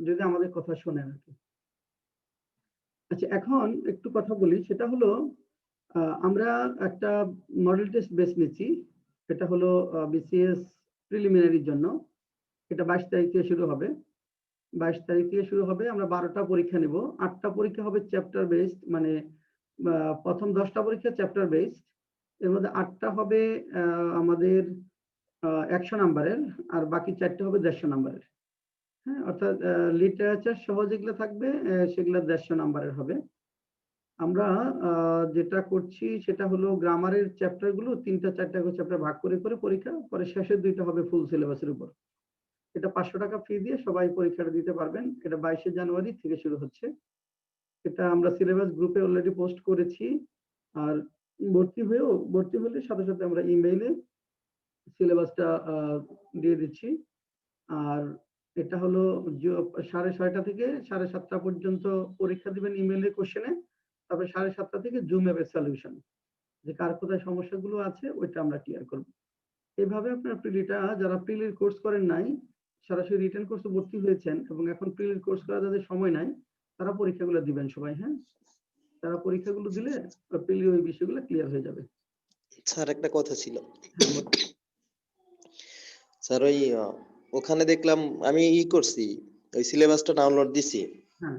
যদি আমাদের কথা শোনেন আর কি। আচ্ছা, এখন একটু কথা বলি, সেটা হলো আমরা একটা মডেল টেস্ট বেস নিচ্ছি। এটা হলো বিসিএস প্রিলিমিনারির জন্য। এটা 22 তারিখ থেকে শুরু হবে। 22 তারিখ থেকে শুরু হবে। আমরা 12টা পরীক্ষা নেব। 8টা পরীক্ষা হবে চ্যাপ্টার বেসড, মানে প্রথম 10টা পরীক্ষা চ্যাপ্টার বেসড। এর মধ্যে 8টা হবে আমাদের 100 নাম্বারের, আর বাকি 4টা হবে 150 নাম্বারের। হ্যাঁ, অর্থাৎ লিটারেচার সহ যেগুলো থাকবে সেগুলো 150 নাম্বারের হবে। আমরা যেটা করছি সেটা হলো গ্রামারের চ্যাপ্টার গুলো 3টা 4টা করে চ্যাপ্টার ভাগ করে করে পরীক্ষা, পরে শেষের 2টা হবে ফুল সিলেবাসের উপর। এটা 500 টাকা ফি দিয়ে সবাই পরীক্ষাটা দিতে পারবেন। এটা 22শে জানুয়ারি থেকে শুরু হচ্ছে। এটা আমরা সিলেবাস গ্রুপে অলরেডি পোস্ট করেছি। আর ভর্তি হলে সাথে সাথে আমরা ইমেইলে সিলেবাসটা দিয়ে দিচ্ছি। আর এটা হলো 6:30 থেকে 7:30 পর্যন্ত পরীক্ষা দিবেন ইমেইলে কোশ্চেনে। তারপরে 7:30 থেকে জুম অ্যাপের সলিউশন, যে কার কোথায় সমস্যাগুলো আছে ওইটা আমরা ক্লিয়ার করব। এইভাবে আপনার প্রিলিটা, যারা প্রিলির কোর্স করেন নাই, সরাসরি রিটেন কোর্সে ভর্তি হয়েছেন এবং এখন প্রিলির কোর্স করার যাদের সময় নাই, তারা পরীক্ষাগুলো দিবেন সবাই। হ্যাঁ, তারা পরীক্ষাগুলো দিলে প্রিলির ওই বিষয়গুলো ক্লিয়ার হয়ে যাবে। স্যার একটা কথা ছিল। হ্যাঁ বলুন। স্যার ওই ওখানে দেখলাম আমি করছি, ওই সিলেবাসটা ডাউনলোড দিছি। হ্যাঁ,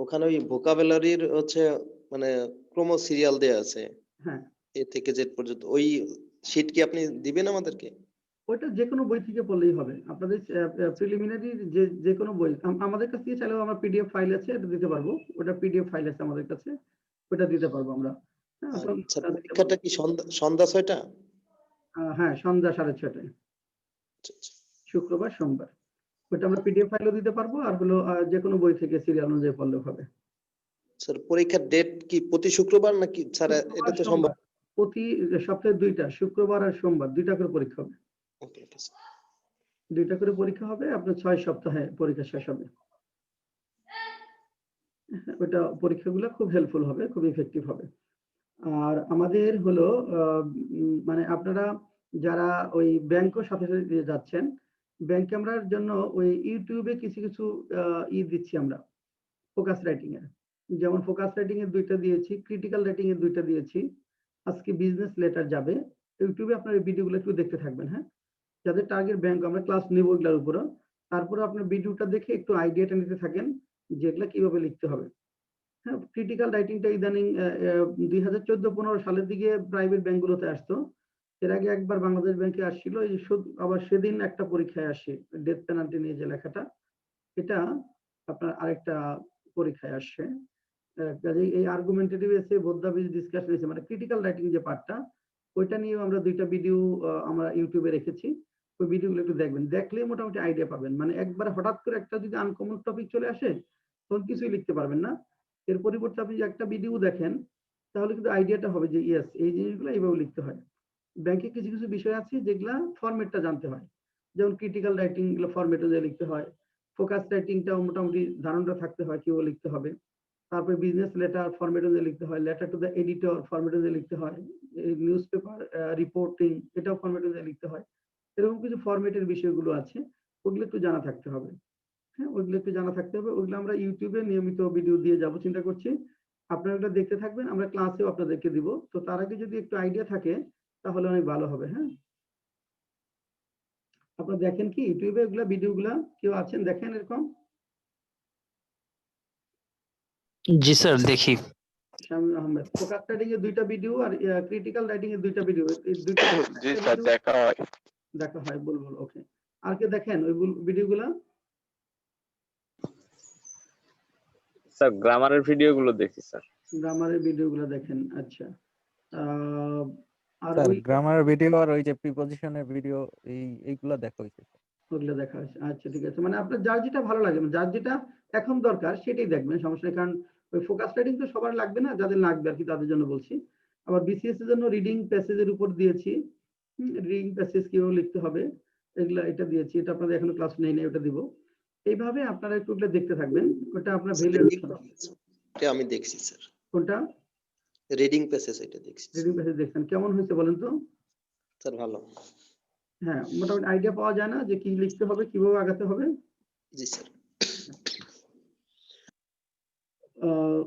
ওখানে ওই ভোকাবুলারির হচ্ছে মানে ক্রম সিরিয়াল দেয়া আছে, হ্যাঁ, এ থেকে জেড পর্যন্ত। ওই শীট কি আপনি দিবেন আমাদেরকে? ওইটা যে কোনো বই থেকে পড়লেই হবে। আপনাদের প্রিলিমিনারি যে কোনো বই আমাদের কাছ থেকে চাইলেও আমরা পিডিএফ ফাইল আছে, এটা দিতে পারবো। ওটা পিডিএফ ফাইল আছে আমাদের কাছে, ওটা দিতে পারবো আমরা। হ্যাঁ, আচ্ছা, পরীক্ষাটা কি সন্ধ্যা 6টা? হ্যাঁ, সন্ধ্যা 6:30টায়, আচ্ছা, আচ্ছা। শুক্রবার সোমবার। ওটা আমরা পিডিএফ ফাইলও দিতে পারবো, আর হলো যে কোনো বই থেকে সিরিয়াল অনুযায়ী পড়লেও হবে। স্যার পরীক্ষার ডেট কি প্রতি শুক্রবার নাকি? স্যার এটা তো সম্ভব প্রতি সপ্তাহে 2টা, শুক্রবার আর সোমবার 2টা করে পরীক্ষা হবে। ওকে, ওকে স্যার। 2টা করে পরীক্ষা হবে, আপনার 6 সপ্তাহে পরীক্ষা শেষ হবে। ওটা পরীক্ষাগুলো খুব হেল্পফুল হবে, খুব ইফেক্টিভ হবে। আর আমাদের হলো মানে আপনারা যারা ওই ব্যাংকের সাথে সাথে যাচ্ছেন, ব্যাংক ক্যামেরার জন্য ওই ইউটিউবে কিছু কিছু দিচ্ছি আমরা ফোকাস রাইটিং এর। যেমন ফোকাস রাইটিং এর 2টা দিয়েছি, ক্রিটিক্যাল রাইটিং এর 2টা দিয়েছি। আজকে বিজনেস লেটার যাবে। ইউটিউবে আপনার এই ভিডিওগুলো একটু দেখতে থাকবেন। হ্যাঁ, যাদের টার্গেট ব্যাংক, আমরা ক্লাস নেব এগুলোর উপরে। তারপরে আপনার ভিডিওটা দেখে একটু আইডিয়াটা নিতে থাকেন যে এগুলা কিভাবে লিখতে হবে। হ্যাঁ, ক্রিটিক্যাল রাইটিংটা ইদানিং 2014-15 সালের দিকে প্রাইভেট ব্যাংকগুলোতে আসতো। এর আগে একবার বাংলাদেশ ব্যাংকে আসছিল, এই আবার সেদিন একটা পরীক্ষায় আসে ডেথ পেনাল্টি নিয়ে যে লেখাটা, এটা আপনার আরেকটা পরীক্ষায় আসছে। কাজেই এই আর্গুমেন্টেটিভ এসে বোদ্ধাবিজ ডিসকাশন এসে, মানে ক্রিটিক্যাল রাইটিং যে পার্টটা, ওইটা নিয়েও আমরা 2টা ভিডিও আমরা ইউটিউবে রেখেছি। ওই ভিডিওগুলো একটু দেখবেন, দেখলেই মোটামুটি আইডিয়া পাবেন। মানে একবার হঠাৎ করে একটা যদি আনকমন টপিক চলে আসে, তখন কিছুই লিখতে পারবেন না। এর পরিবর্তে আপনি যে একটা ভিডিও দেখেন, তাহলে কিন্তু আইডিয়াটা হবে যে ইয়েস, এই জিনিসগুলো এইভাবে লিখতে হয়। ব্যাংকে কিছু কিছু বিষয় আছে যেগুলা ফরম্যাটটা জানতে হয়, যেমন ক্রিটিক্যাল রাইটিং গুলো ফরম্যাট অনুযায়ী লিখতে হয়। ফোকাস রাইটিংটাও মোটামুটি ধারণাটা থাকতে হয় কিভাবে লিখতে হবে। তারপরে বিজনেস লেটার ফরম্যাট অনুযায়ী লিখতে হয়, letter to the editor format অনুযায়ী লিখতে হয়, নিউজ পেপার রিপোর্টিং এটাও ফরম্যাট অনুযায়ী লিখতে হয়। এরকম কিছু ফরম্যাটের বিষয়গুলো আছে, ওগুলো একটু জানা থাকতে হবে। হ্যাঁ, ওইগুলো একটু জানা থাকতে হবে। ওইগুলো আমরা ইউটিউবে নিয়মিত ভিডিও দিয়ে যাব চিন্তা করছি। আপনারা ওটা দেখতে থাকবেন, আমরা ক্লাসেও আপনাদেরকে দিব। তো তার আগে যদি একটু আইডিয়া থাকে তাহলে অনেক ভালো হবে। হ্যাঁ, আপনারা দেখেন কি ইউটিউবে এগুলা ভিডিওগুলা, কেউ আছেন দেখেন এরকম? জি স্যার, দেখি। শামীম আহমেদ, ফোকাস রাইটিং এর 2টা ভিডিও আর ক্রিটিক্যাল রাইটিং এর 2টা ভিডিও, এই 2টা জি স্যার, দেখা হয়। দেখা হয়, বলবো। ওকে, আর কে দেখেন ওই ভিডিওগুলা? স্যার গ্রামারের ভিডিওগুলো দেখি স্যার। গ্রামারের ভিডিওগুলো দেখেন, আচ্ছা। আর স্যার ওই গ্রামার ভিডিও আর ওই যে প্রিপজিশনের ভিডিও এইগুলা দেখা হইছে। ওগুলো দেখা হয়েছে, আচ্ছা ঠিক আছে। মানে আপনার যার যেটা ভালো লাগে, যার যেটা এখন দরকার সেটাই দেখবেন, সমস্যা নেই। কারণ ওই ফোকাস রাইটিং তো সবার লাগবে না, যাদের লাগবে আর কি তাদের জন্য বলছি। আবার বিসিএস এর জন্য রিডিং প্যাসেজের উপর দিয়েছি, রিডিং প্যাসেজ কিভাবে লিখতে হবে এগুলা, এটা দিয়েছি। এটা আপনাদের এখনো ক্লাস নেই, ওটা দিব। এইভাবে আপনারা একটু ওগুলো দেখতে থাকবেন, ওটা আপনার ভ্যালু। এটা আমি দেখছি স্যার। কোনটা? রিডিং প্যাসেজ, এটা দেখছি। রিডিং প্যাসেজ দেখছেন, কেমন হয়েছে বলেন তো? স্যার ভালো। হ্যাঁ, মোটামুটি আইডিয়া পাওয়া যায় না যে কি লিখতে হবে, কিভাবে আগাতে হবে? জি স্যার। আহ,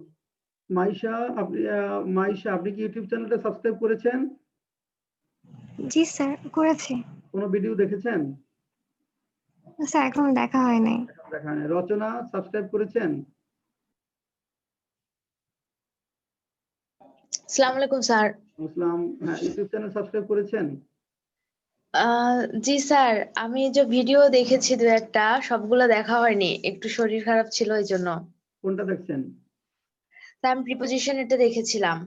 মাইশা আপনি কি ইউটিউব চ্যানেলটা সাবস্ক্রাইব করেছেন? জি স্যার, করেছি। কোনো ভিডিও দেখেছেন? স্যার এখনো দেখা হয় নাই। এখন দেখা হয় নাই। রচনা সাবস্ক্রাইব করেছেন? আসসালামু আলাইকুম স্যার। ইসলাম, হ্যাঁ, ইউটিউব চ্যানেল সাবস্ক্রাইব করেছেন? জি স্যার, আমি যে ভিডিও দেখেছি দু একটা, সবগুলো দেখা হয়নি, একটু শরীর খারাপ ছিল এই জন্য। কোনটা দেখছেন? স্যার আমি প্রিপোজিশন এটা দেখেছিলাম।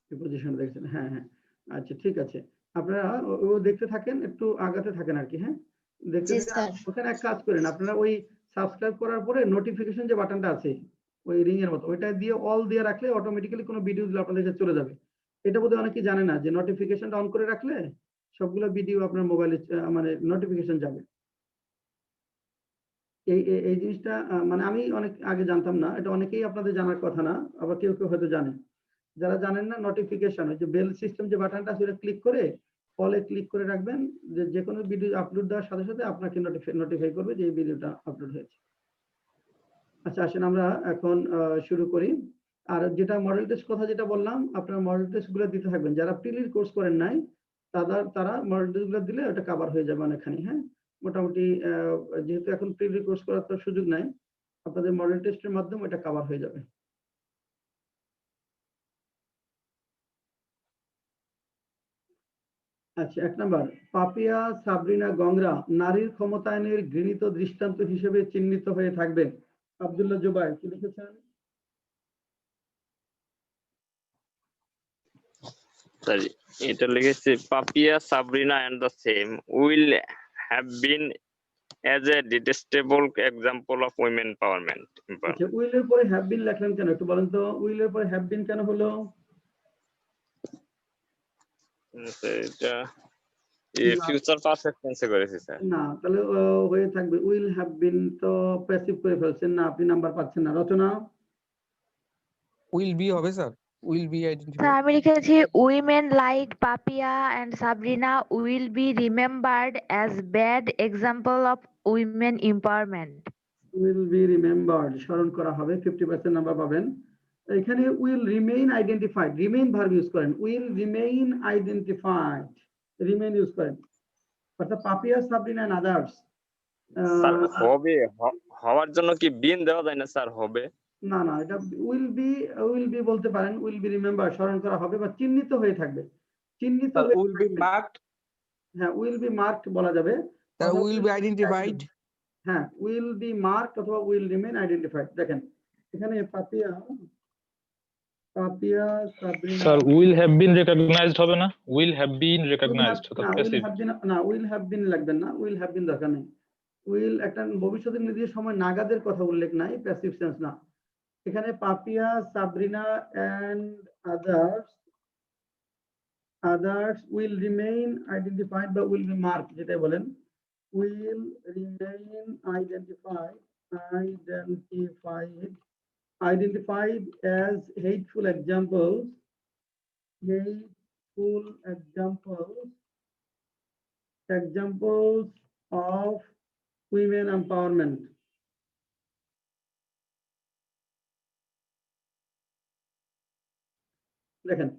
প্রিপোজিশন দেখছেন, হ্যাঁ হ্যাঁ। আচ্ছা ঠিক আছে, আপনারা ও দেখতে থাকেন, একটু আগাতে থাকেন আর কি। হ্যাঁ, দেখতে জি দেখতে স্যার। ওখানে এক কাজ করেন, আপনারা ওই সাবস্ক্রাইব করার পরে নোটিফিকেশন যে বাটনটা আছে ওই রিং এর মতো, ওইটা দিয়ে অল দিয়ে রাখলে অটোমেটিক্যালি কোনো ভিডিও দিলে আপনাদের কাছে চলে যাবে। এটা বোধহয় অনেকেই জানে না যে নোটিফিকেশনটা অন করে রাখলে সবগুলো ভিডিও আপনার মোবাইলে মানে নোটিফিকেশন যাবে। এই জিনিসটা মানে আমি অনেক আগে জানতাম না, এটা অনেকেই আপনাদের জানার কথা না, আবার কেউ কেউ হয়তো জানে। যারা জানেন না, নোটিফিকেশন ওই যে বেল সিস্টেম যে বাটনটা সেটা ক্লিক করে অলে ক্লিক করে রাখবেন, যে কোনো ভিডিও আপলোড দেওয়ার সাথে সাথে আপনাকে নোটিফাই করবে যে এই ভিডিওটা আপলোড হয়েছে। আচ্ছা আসেন আমরা এখন শুরু করি। আর যেটা মডেল টেস্ট কথা যেটা বললাম, আপনারা মডেল টেস্ট গুলো দিতে থাকবেন। যারা প্রিলির কোর্স করেন নাই তারা মডেল টেস্ট গুলো দিলে ওটা কভার হয়ে যাবে অনেকখানি। হ্যাঁ, মোটামুটি যেহেতু এখন প্রিলি কোর্স করার তো সুযোগ নাই, আপনাদের মডেল টেস্টের মাধ্যমে এটা কভার হয়ে যাবে। আচ্ছা, 1 নাম্বার, পাপিয়া সাবরিনা গংরা নারীর ক্ষমতায়নের ঘৃণিত দৃষ্টান্ত হিসেবে চিহ্নিত হয়ে থাকবে। আব্দুল্লাহ জুবায়ের কি লিখেছেন? স্যার এটা লিখেছি, Papiya Sabrina and the same will have been as a detestable example of women empowerment. আচ্ছা, উইলের পরে হ্যাভ বিন লিখলেন কেন একটু বলেন তো? উইলের পরে হ্যাভ বিন কেন হলো? এটা না, ফিউচার পারফেক্ট টেন্সে করেছি স্যার। না, তাহলে হয়ে থাকবে উইল হ্যাভ বিন, তো প্যাসিভ করে ফেলছেন না, আপনি নাম্বার পাচ্ছেন না। রচনা? উইল বি হবে sir, will be sir identified. আমি লিখেছি women like Papia and Sabrina will be remembered as bad example of women empowerment. Will be remembered, স্মরণ করা হবে, 50% নাম্বার পাবেন। এখানে will remain identified, remain verb use করেন, will remain identified, remain use করেন। অর্থাৎ Papia Sabrina and others. Sir হবে, হওয়ার জন্য কি বিন দেওয়া যায় না স্যার? হবে না না, এটা উইল বি বলতে পারেন, উইল বি রিমেম্বার, স্মরণ করা হবে বা চিহ্নিত হয়ে থাকবে, চিহ্নিত স্যার হয়ে উইল বি থাকবে। মার্কড। হ্যাঁ, উইল বি মার্কড বলা যাবে, স্যার অথবা উইল বি আইডেন্টিফাইড। হ্যাঁ, উইল বি মার্কড অথবা উইল রিমেইন আইডেন্টিফাইড। দেখেন এখানে Papia Sabrina, sir will have been recognised হবে না? উইল হ্যাভ বিন রেকগনাইজড অর্থাৎ না, উইল প্যাসিভ। হ্যাভ বিন না, উইল হ্যাভ বিন লাগবেন না, উইল হ্যাভ বিন দরকার নেই। উইল একটা ভবিষ্যতের নির্দিষ্ট সময় নাগাদের কথা উল্লেখ নাই, প্যাসিভ সেন্স না। এখানে Papia Sabrina and others will remain identified বা will be marked, যেটাই বলেন, will remain identified as hateful examples of women empowerment. দেখেন,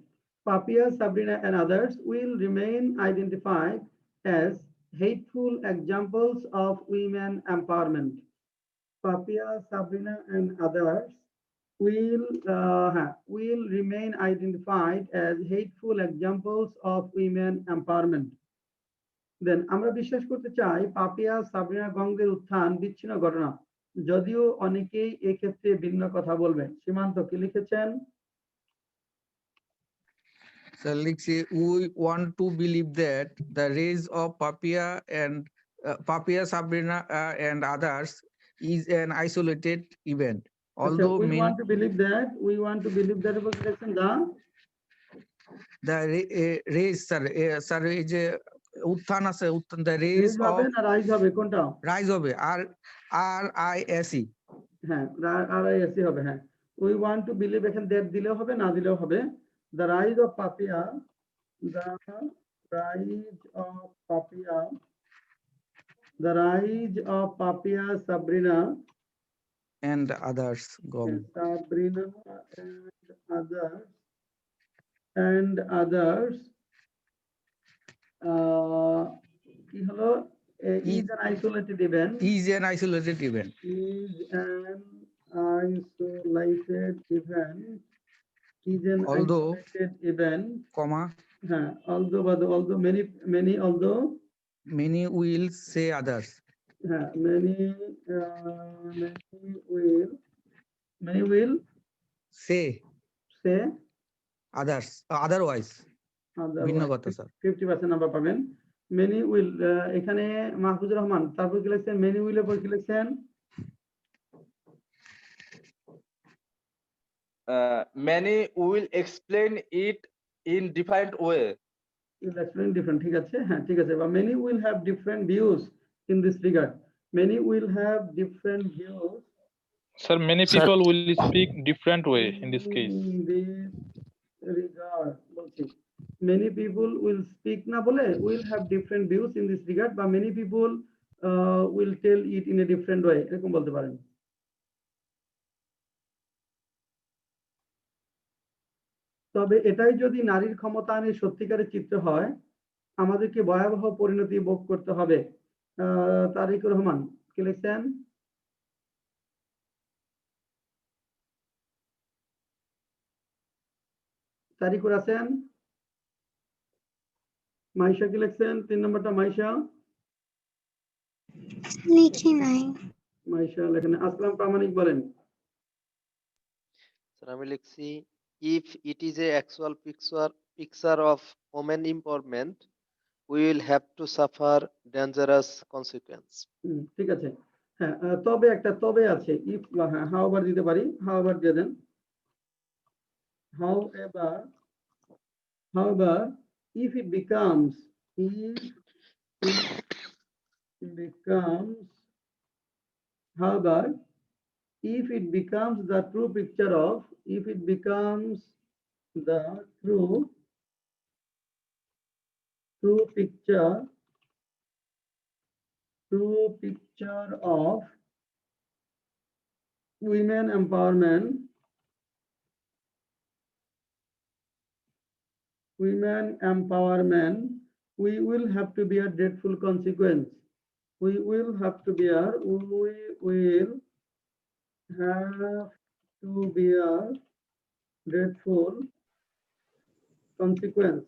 Papia, Sabrina, and others will remain identified as hateful examples of women empowerment. Papia, Sabrina, and others will remain identified as hateful examples of women empowerment. Then আমরা বিশ্বাস করতে চাই পাপিয়া সাবরিনা গঙ্গের উত্থান বিচ্ছিন্ন ঘটনা, যদিও অনেকেই এক্ষেত্রে ভিন্ন কথা বলবেন। সীমান্ত কি লিখেছেন? Sir, we want to believe that the rise of Papia Sabrina and others is an isolated event. Although we want to believe that the rise, sir, is a উত্থান আছে, উত্থান, the rise of রাইজ হবে কোনটা? rise হবে RISE। হ্যাঁ, RISE হবে। হ্যাঁ, we want to believe, এখানে that দিলেও হবে না দিলেও হবে। The rise of Papia, Sabrina and others. Gom. Sabrina and others কি হলো is an isolated event Is an isolated event. is an isolated event is an Although, isolated event comma, হ্যাঁ although many will say others. হ্যাঁ many will Say say others. Otherwise. ভিন্ন কথা sir. 50% number পাবেন many will এখানে মাহফুজুর রহমান তারপর কি লিখছেন many will এর পর কি লিখছেন many will explain it in different way. will explain different ঠিক আছে হ্যাঁ ঠিক আছে বা many will have different views in this regard many will have different views Sir, many Sir. people will speak different way in this case. in this regard বলছি many people will speak না বলে will have different views in this regard বা many people will tell it in a different way এরকম বলতে পারেন তবে এটাই যদি নারীর ক্ষমতায়নের সত্যিকারের চিত্র হয় আমাদেরকে ভয়াবহ পরিণতি ভোগ করতে হবে তারিকুর রহমান কি লিখছেন তারিকুর আছেন মাইশা কি লিখছেন 3 নম্বরটা মাইশা লিখি নাই মাইশা লেখেন আসলাম প্রামাণিক বলেন স্যার আমি লিখছি if it is a actual picture of women empowerment we will have to suffer dangerous consequence. ঠিক আছে হ্যাঁ তবে একটা তবে আছে if হ্যাঁ however দিতে পারি however দিয়ে দেন however if it becomes however if it becomes the true picture of true picture of women empowerment we will have to bear dreadful consequence we will have to bear dreadful consequence.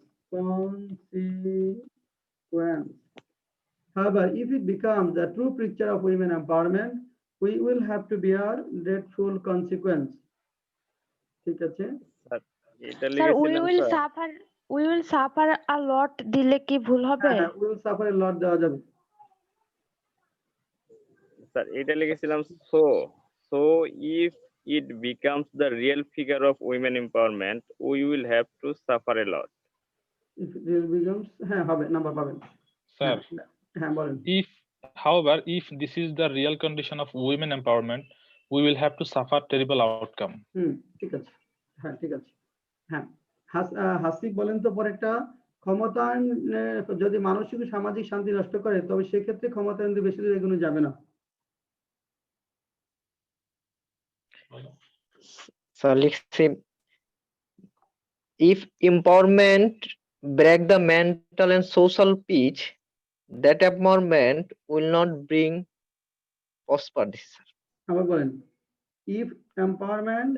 However, if it becomes the true picture of women empowerment, we will have to bear dreadful consequence. ঠিক আছে এটা sir we লিখেছিলাম will sir suffer a lot দিলে কি ভুল হবে? হ্যাঁ we will suffer a lot দেওয়া যাবে স্যার এটা লিখেছিলাম so if it becomes the real figure of women empowerment we will have to suffer a lot. if it becomes হ্যাঁ হবে নাম্বার পাবেন Sir, হ্যাঁ বলেন however, if this is the real condition of women empowerment, we will have to suffer terrible outcome. ঠিক আছে হ্যাঁ ঠিক আছে হ্যাঁ হাসিব বলেন তো পরেরটা ক্ষমতায়ন যদি মানসিক ও সামাজিক শান্তি নষ্ট করে তবে সেক্ষেত্রে ক্ষমতায়ন দিয়ে বেশি দূর এগোনো যাবে না So লিখছি if empowerment break the mental and social peace, that empowerment will not bring prosperity. আবার বলেন if empowerment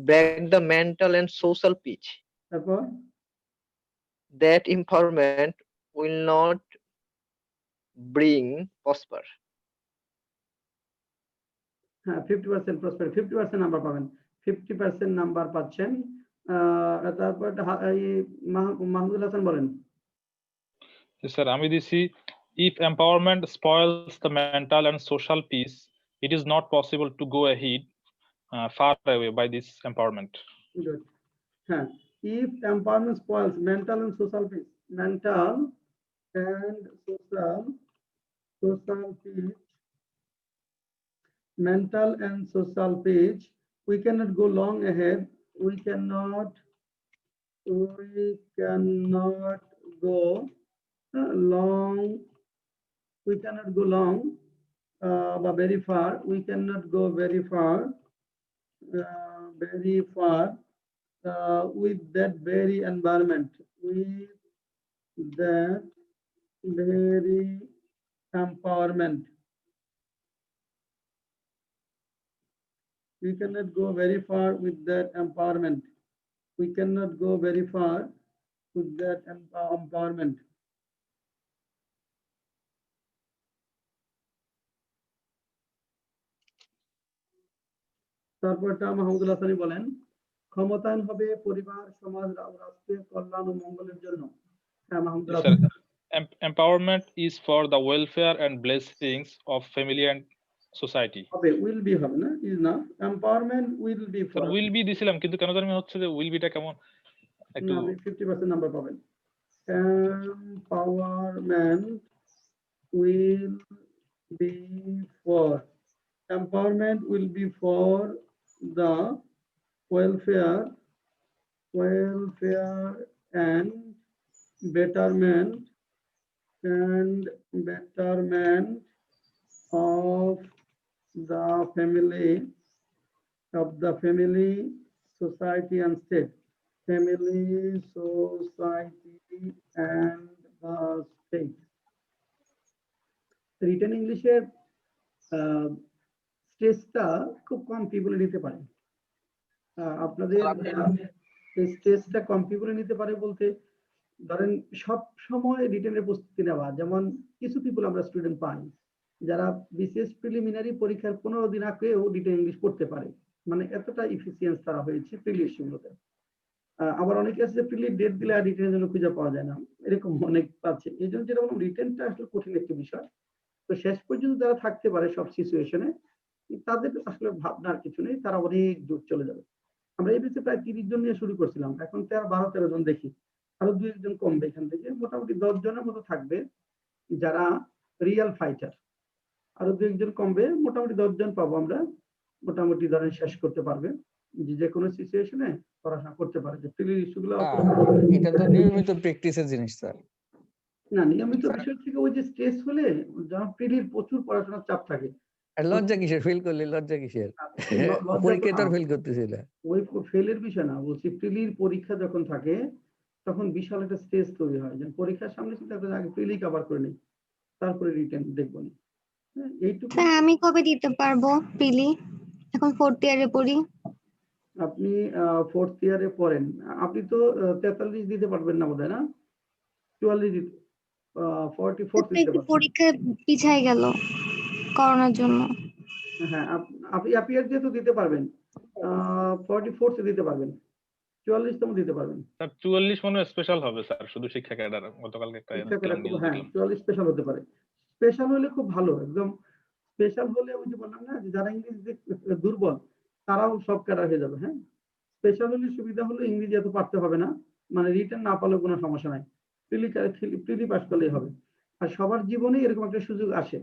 Break the mental and social peace, তারপর that empowerment will not bring prosper. হ্যাঁ 50% প্রসপের 50% নাম্বার পাবেন 50% নাম্বার পাচ্ছেন তারপর মাহমুদুল হাসান বলেন Yes, sir, আমি দিছি if empowerment spoils the mental and social peace, it is not possible to go ahead far away by this empowerment. Good. হ্যাঁ if empowerment spoils mental and social peace mental and social peace we cannot go long ahead we cannot go long but very far. We cannot go very far. With that very environment. With that very empowerment. We cannot go very far with that empowerment. We cannot go very far with that empowerment. তারপরটা মাহমুদুল্লাহ সানি বলেন, ক্ষমতায়ন হবে পরিবার, সমাজ, রাষ্ট্রের কল্যাণ ও মঙ্গলের জন্য। হ্যাঁ Mahmudullah. Yes, sir. Empowerment is for the welfare and blessings of family and society. হবে, will be হবে না, is না, empowerment will be for। will be দিছিলাম কিন্তু কেন জানি হচ্ছে যে will be টা কেমন একটু 50% নাম্বার পাবেন। Empowerment will be for, empowerment will be for the welfare and betterment of the family, society and state. Family, society and the state. Written ইংলিশে স্ট্রেসটা খুব কম পিপলে নিতে পারে। আপনাদের স্ট্রেসটা কম পিপলে নিতে পারে বলতে ধরেন সব সময় রিটেনের প্রস্তুতি নেওয়া, যেমন কিছু পিপল আমরা স্টুডেন্ট পাই যারা বিসিএস প্রিলিমিনারি পরীক্ষার 15 দিন আগেও রিটেন ইংলিশ পড়তে পারে, মানে এতটা ইফিসিয়েন্স তারা হয়েছে প্রিলি ইস্যুগুলোতে। আবার অনেকে আছে যে প্রিলি ডেট দিলে আর রিটেনের জন্য খুঁজে পাওয়া যায় না, এরকম অনেক আছে। এই জন্য যেটা বললাম রিটেনটা আসলে কঠিন একটি বিষয়। তো শেষ পর্যন্ত যারা থাকতে পারে সব সিচুয়েশনে, তাদের আসলে ভাবনার কিছু নেই, তারা অনেক দূর চলে যাবে। আমরা এই বিষয়ে প্রায় 30 জন নিয়ে শুরু করছিলাম, এখন 12-13 জন দেখি, আরো 2-1 জন কমবে এখান থেকে, মোটামুটি 10 জনের মতো থাকবে যারা রিয়েল ফাইটার। আরো 2-1 জন কমবে, মোটামুটি 10 জন পাবো আমরা, মোটামুটি ধরেন শেষ করতে পারবে, যে কোনো সিচুয়েশনে পড়াশোনা করতে পারে। যে প্রিলি ইস্যুগুলো এটা তো নিয়মিত প্র্যাকটিসের জিনিস স্যার। না, নিয়মিত বিষয় থেকে ওই যে স্ট্রেস হলে যখন প্রিলির প্রচুর পড়াশোনার চাপ থাকে। আর লজ্জা কিসের? ফেল করলে লজ্জা কিসের? পরীক্ষায় তো ফেল করতেছিল। ওই ফেলের বিষয় না, বলছি প্রিলির পরীক্ষা যখন থাকে তখন বিশাল একটা স্ট্রেস তৈরি হয়, যে পরীক্ষার সামনে চিন্তা করে আগে প্রিলি কভার করে নেই, তারপরে রিটেন দেখবো না। এইটুকু। আমি কবে দিতে পারবো প্রিলি? এখন 4th ইয়ারে পড়ি। আপনি 4th ইয়ারে পড়েন, আপনি তো 43 দিতে পারবেন না বোধহয়, না 44 দিতে, 44 দিতে পারবেন। পরীক্ষা পিছায় গেল করোনার জন্য। হ্যাঁ, আপনি অ্যাপিয়ার দিয়ে তো দিতে পারবেন, 44 দিতে পারবেন, 44তম দিতে পারবেন। স্যার 44 মনে স্পেশাল হবে স্যার, শুধু শিক্ষা ক্যাডার। গতকালকে একটা হ্যাঁ 44 স্পেশাল হতে পারে। স্পেশাল হলে খুব ভালো, একদম স্পেশাল হলে ওই যে বললাম না যে যারা ইংরেজিতে দুর্বল তারাও সব ক্যাডার হয়ে যাবে। হ্যাঁ, স্পেশাল হলে সুবিধা হলো ইংরেজি এত পারতে হবে না, মানে রিটেন না পারলেও কোনো সমস্যা নাই, প্রিলি পাস করলেই হবে। আর সবার জীবনে এরকম একটা সুযোগ আসে,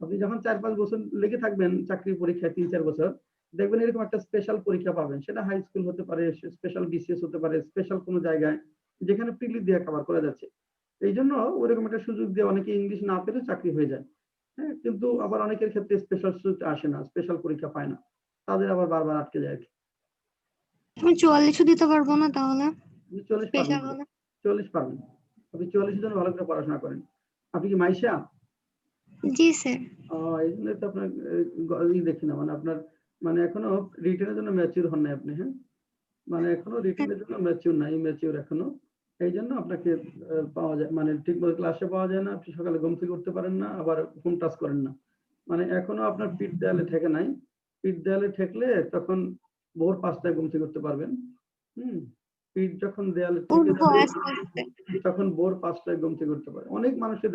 আপনি যখন 4-5 বছর লেগে থাকবেন চাকরির পরীক্ষায়, 3-4 বছর দেখবেন এরকম একটা স্পেশাল পরীক্ষা পাবেন, সেটা হাই স্কুল হতে পারে, স্পেশাল বিসিএস হতে পারে, স্পেশাল কোনো জায়গায় যেখানে প্রিলি দিয়ে কভার করা যাচ্ছে। এই জন্য ওরকম একটা সুযোগ দিয়ে অনেকে ইংলিশ না পেলে চাকরি হয়ে যায়। হ্যাঁ, কিন্তু আবার অনেকের ক্ষেত্রে স্পেশাল সুযোগ আসে না, স্পেশাল পরীক্ষা পায় না, তাদের আবার বারবার আটকে যায়। আমি 44 দিতে পারবো না তাহলে? 40 পারবেন, 40 পারবেন। আপনি 44 জন ভালো করে পড়াশোনা করেন। আপনি কি মাইশা? জি স্যার। এই জন্য তো আপনার দেখি না, মানে আপনার মানে এখনো রিটেনের জন্য ম্যাচিউর হন নাই আপনি। হ্যাঁ, মানে এখনো রিটেনের জন্য ম্যাচিউর নাই, ম্যাচিউর এখনো। এই জন্য আপনাকে পাওয়া যায়, মানে ঠিকমতো ক্লাসে পাওয়া যায় না, আপনি সকালে ঘুম থেকে উঠতে পারেন না, আবার হোম টাচ করেন না, মানে এখনো আপনার পিঠ দেয়ালে ঠেকে নাই। পিঠ দেয়ালে ঠেকলে তখন ভোর 5টায় ঘুম থেকে উঠতে পারবেন। পিঠ যখন দেয়ালে ঠেকে যাবে তখন ভোর 5টায় ঘুম থেকে উঠতে পারে। অনেক মানুষকে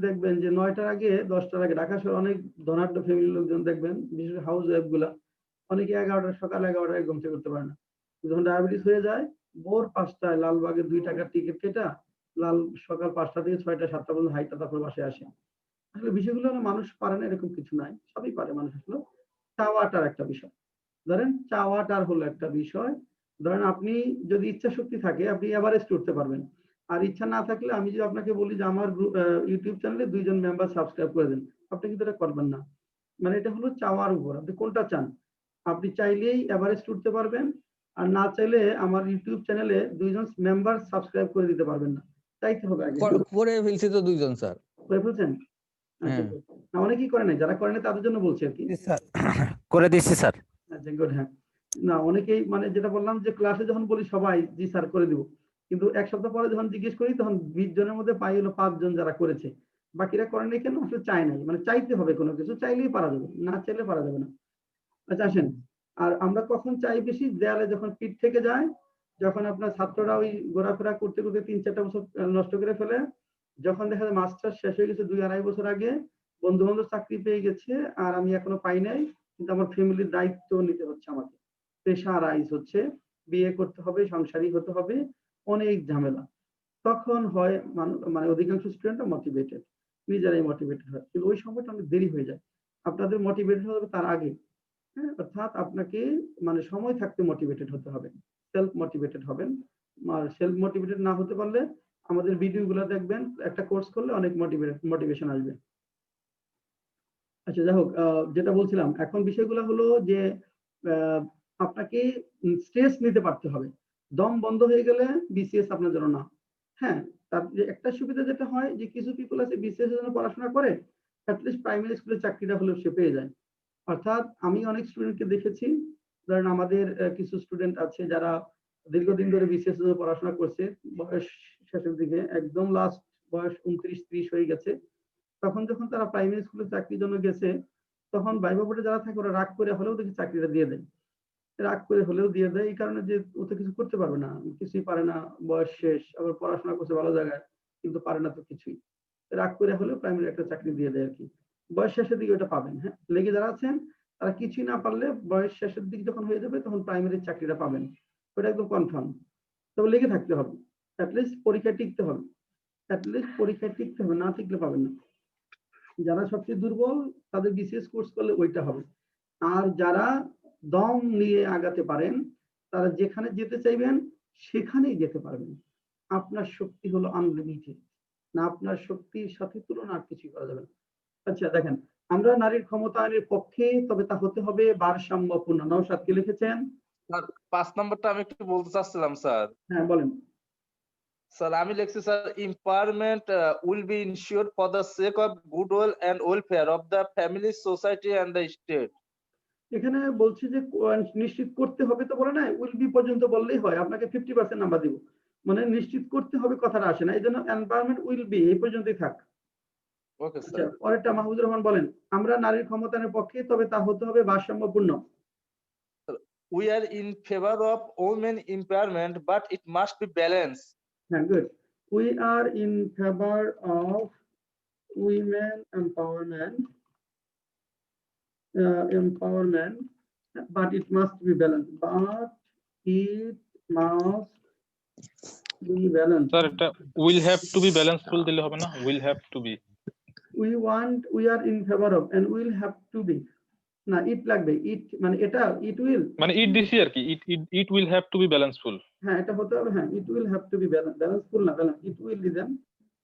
দেখবেন যে 9টার আগে 10টার আগে, ঢাকা শহরে অনেক ধনাঢ্য ফ্যামিলির লোকজন দেখবেন, বিশেষ হাউস ওয়াইফ গুলা, অনেকে 11টায় সকাল 11টায় ঘুম থেকে উঠতে পারে না। যখন ডায়াবেটিস হয়ে যায় ভোর 5টায় লালবাগে 2 টাকার টিকিট কেটা সকাল 5টা থেকে 6টা 7টা পর্যন্ত হাইটা তারপর বাসায় আসে। আসলে বিষয়গুলো মানুষ পারে না এরকম কিছু নাই, সবই পারে মানুষ। আসলে চাওয়াটার একটা বিষয়, ধরেন চাওয়াটার হলো একটা বিষয়। ধরেন আপনি যদি ইচ্ছা শক্তি থাকে আপনি এভারেস্ট উঠতে পারবেন, আর ইচ্ছা না থাকলে আমি যদি আপনাকে বলি যে আমার ইউটিউব চ্যানেলে 2 জন মেম্বার সাবস্ক্রাইব করে দেন, আপনি কিন্তু এটা করবেন না। মানে এটা হলো চাওয়ার উপর, আপনি কোনটা চান। আপনি চাইলেই এভারেস্ট উঠতে পারবেন, আর না চাইলে আমার ইউটিউব চ্যানেলে 2 জন মেম্বার সাবস্ক্রাইব করে দিতে পারবেন না। চাইতে হবে আগে। করে ফেলছি তো 2 জন স্যার। করে ফেলছেন? আচ্ছা, হ্যাঁ। good. না, অনেকেই করে নাই, যারা করে নাই তাদের জন্য বলছি আর কি। স্যার করে দিচ্ছি স্যার। আচ্ছা, গুড। হ্যাঁ, না অনেকেই মানে যেটা বললাম যে ক্লাসে যখন বলি সবাই জি স্যার করে দিব, কিন্তু এক সপ্তাহ পরে যখন জিজ্ঞেস করি তখন 20 জনের মধ্যে পাই হলো 5 জন যারা করেছে, বাকিরা করে নাই কেন? আসলে চায় নাই। মানে চাইতে হবে, কোনো কিছু চাইলেই পারা যাবে, না চাইলে পারা যাবে না। আচ্ছা আসেন, আর আমরা কখন চাই বেশি? দেয়ালে যখন পিঠ থেকে যায়, যখন আপনার ছাত্ররা ওই ঘোরাফেরা করতে করতে 3-4টা বছর নষ্ট করে ফেলে, যখন দেখা যায় মাস্টার শেষ হয়ে গেছে 2-2.5 বছর আগে, বন্ধু বান্ধব চাকরি পেয়ে গেছে আর আমি এখনো পাই নাই, কিন্তু আমার ফ্যামিলির দায়িত্ব নিতে হচ্ছে আমাকে, প্রেশার রাইজ হচ্ছে, বিয়ে করতে হবে, সংসারী হতে হবে, অনেক ঝামেলা। তখন হয় মানে অধিকাংশ স্টুডেন্টরা মোটিভেটেড, নিজেরাই মোটিভেটেড হয়, কিন্তু ওই সময়টা অনেক দেরি হয়ে যায়। আপনাদের মোটিভেটেড হবে তার আগে। হ্যাঁ, অর্থাৎ আপনাকে মানে সময় থাকতে মোটিভেটেড হতে হবে, সেলফ মোটিভেটেড হবেন। আর সেলফ মোটিভেটেড না হতে পারলে আমাদের ভিডিওগুলো দেখবেন, একটা কোর্স করলে অনেক মোটিভেশন আসবে। আচ্ছা যাই হোক, যেটা বলছিলাম এখন বিষয়গুলো হলো যে আপনাকে স্ট্রেস নিতে পারতে হবে। দম বন্ধ হয়ে গেলে বিসিএস আপনার জন্য না। হ্যাঁ, তার যে একটা সুবিধা যেটা হয় যে কিছু পিপল আছে বিসিএস এর জন্য পড়াশোনা করে, অ্যাটলিস্ট প্রাইমারি স্কুলের চাকরিটা হলেও সে পেয়ে যায়। অর্থাৎ আমি অনেক স্টুডেন্টকে দেখেছি, ধরেন আমাদের কিছু স্টুডেন্ট আছে যারা দীর্ঘদিন ধরে বিসিএস এর পড়াশোনা করছে, বয়স শেষের দিকে একদম লাস্ট বয়স 29-30 হয়ে গেছে, তখন যখন তারা প্রাইমারি স্কুলে চাকরির জন্য গেছে, তখন ভাইবা বোর্ডে যারা থাকে ওরা রাগ করে হলেও দেখি চাকরিটা দিয়ে দেয়। রাগ করে হলেও দিয়ে দেয় এই কারণে যে ও তো কিছু করতে পারবে না, কিছুই পারে না, বয়স শেষ, আবার পড়াশোনা করছে ভালো জায়গায়, কিন্তু পারে না তো কিছুই। রাগ করে হলেও প্রাইমারি একটা চাকরি দিয়ে দেয় আর কি। বয়স শেষের দিকে ওটা পাবেন। হ্যাঁ, লেগে যারা আছেন তারা কিছুই না পারলে বয়স শেষের দিকে যখন হয়ে যাবে তখন প্রাইমারি চাকরিটা পাবেন, ওটা একদম কনফার্ম। তবে লেগে থাকতে হবে, অ্যাটলিস্ট পরীক্ষায় টিকতে হবে, অ্যাটলিস্ট পরীক্ষায় টিকতে হবে, না টিকলে পাবেন না। যারা সবচেয়ে দুর্বল তাদের বিসিএস কোর্স করলে ওইটা হবে। আর যারা দম নিয়ে আগাতে পারেন তারা যেখানে যেতে চাইবেন সেখানেই যেতে পারবেন। আপনার শক্তি হলো আনলিমিটেড, না আপনার শক্তির সাথে তুলনা আর কিছুই করা যাবে না। আচ্ছা দেখেন, আমরা নারীর ক্ষমতায়নের পক্ষে, তবে তা হতে হবে ভারসাম্যপূর্ণ। নওশাদ কি লিখেছেন? স্যার 5 নাম্বারটা আমি একটু বলতে চাচ্ছিলাম স্যার। হ্যাঁ বলেন। স্যার আমি লিখছি sir, empowerment will be ensured for the sake of goodwill and welfare of the family, society and the state. এখানে বলছি যে নিশ্চিত করতে হবে তো বলে না, উইল বি পর্যন্ত বললেই হয়, আপনাকে 50% নাম্বার দিব। মানে নিশ্চিত করতে হবে কথাটা আসে না, এই জন্য এনভায়রনমেন্ট উইল বি এই পর্যন্তই থাক। ওকে আচ্ছা, স্যার। পরেরটা মাহমুদুর রহমান বলেন। আমরা নারীর ক্ষমতায়নের পক্ষে, তবে তা হতে হবে ভারসাম্যপূর্ণ। We are in favor of women empowerment, but it must be balanced. হ্যাঁ, good. We are in favour of women empowerment, but it must be balanced. But it must be balanced. Sir এটা will have to be balanceful দিলে হবে না? Will have to be. We are in favor of and will have to be, না ইট লাগবে, ইট মানে এটা it will মানে ইট দিছি আর কি, it will have to be balanceful. হ্যাঁ এটা হতে হবে। হ্যাঁ, it will have to be balanceful না, ব্যালেন্স ইট উইল দিবেন,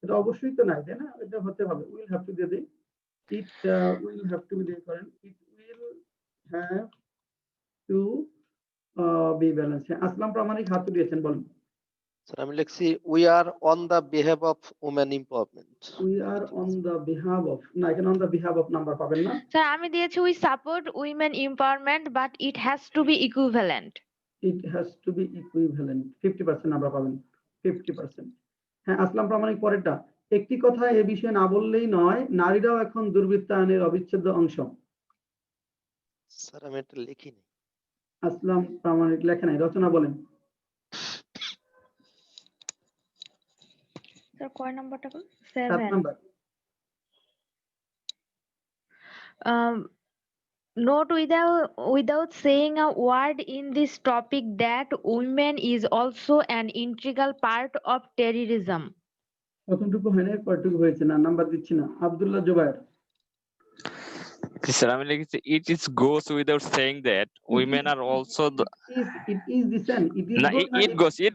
এটা অবশ্যই তো নাই তাই না, এটা হতে হবে। উইল হ্যাভ টু দিয়ে দেই, it will have to be দিয়ে করেন, it will have to be balance. Aslam Pramanik হাত দিয়েছেন, বলেন। স্যার আমি লিখছি we are on the behave of women empowerment. We are on the behalf of, না এখানে on the behalf of number পাবেন না। স্যার আমি দিয়েছি we support women empowerment but it has to be equivalent. It has to be equivalent, 50% number পাবেন, 50%। হ্যাঁ, আসলাম প্রামাণিক পরেরটা। একটি কথা এ বিষয়ে না বললেই নয়, নারীরাও এখন দুর্বৃত্তায়নের অবিচ্ছেদ্য অংশ। স্যার আমি এটা লিখিনি। আসলাম প্রামাণিক লেখা নাই, রচনা বলেন। স্যার কয় নাম্বারটা? 7 7. Number. Note without saying a word in this topic that women is also an integral part of terrorism. প্রথমটুকু হয় না, পরটুকু হয়েছে না, নাম্বার দিচ্ছি না। আব্দুল্লাহ জুবায়ের। Sir, আমি লিখেছি it is goes without saying that women are also the it is the same. It is না good. it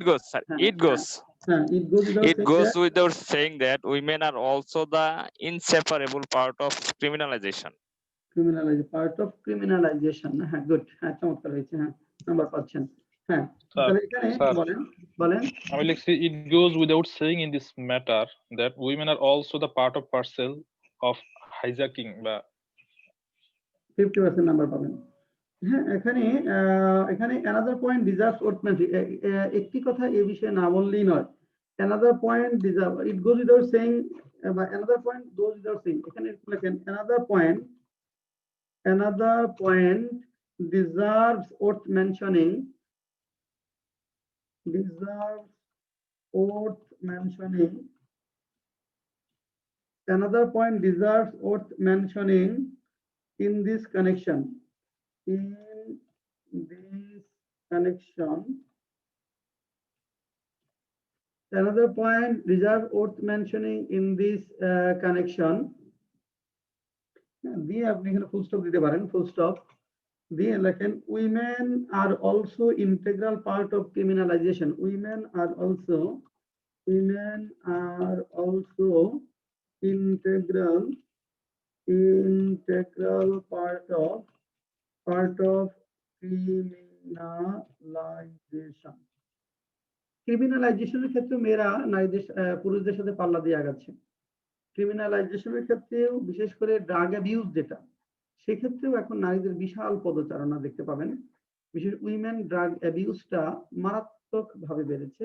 goes sir it goes It goes without it saying goes that. without saying that women are also the inseparable part of criminalization. Part of criminalization. হ্যাঁ, good. হ্যাঁ, চমৎকার হয়েছে। হ্যাঁ, number পাচ্ছেন। হ্যাঁ, Sir, তাহলে এখানে sir. বলেন। আমি লিখছি it goes without saying in this matter that women are also the part of parcel of hijacking বা 50% নাম্বার পাবেন। হ্যাঁ, এখানে another point deserves worth mentioning. একটি কথা এই বিষয়ে না বললেই নয়। Another point deserves, it goes without saying, another point goes without saying. এখানে লেখেন another point deserves worth mentioning. Another point deserves worth mentioning in this connection. Another point deserves worth mentioning in this connection. দিয়ে আপনি এখানে full stop দিতে পারেন, full stop দিয়ে লেখেন women are also integral part of criminalization. Women are also integral part of criminalization. ক্রিমিনালাইজেশনের ক্ষেত্রে মেয়েরা নারীদের পুরুষদের সাথে পাল্লা দিয়ে আগাচ্ছে। ক্রিমিনালাইজেশনের ক্ষেত্রেও বিশেষ করে ড্রাগ অ্যাবিউজ যেটা, সেক্ষেত্রেও এখন নারীদের বিশাল পদচারণা দেখতে পাবেন। বিশেষ উইমেন ড্রাগ অ্যাবিউজটা মারাত্মকভাবে বেড়েছে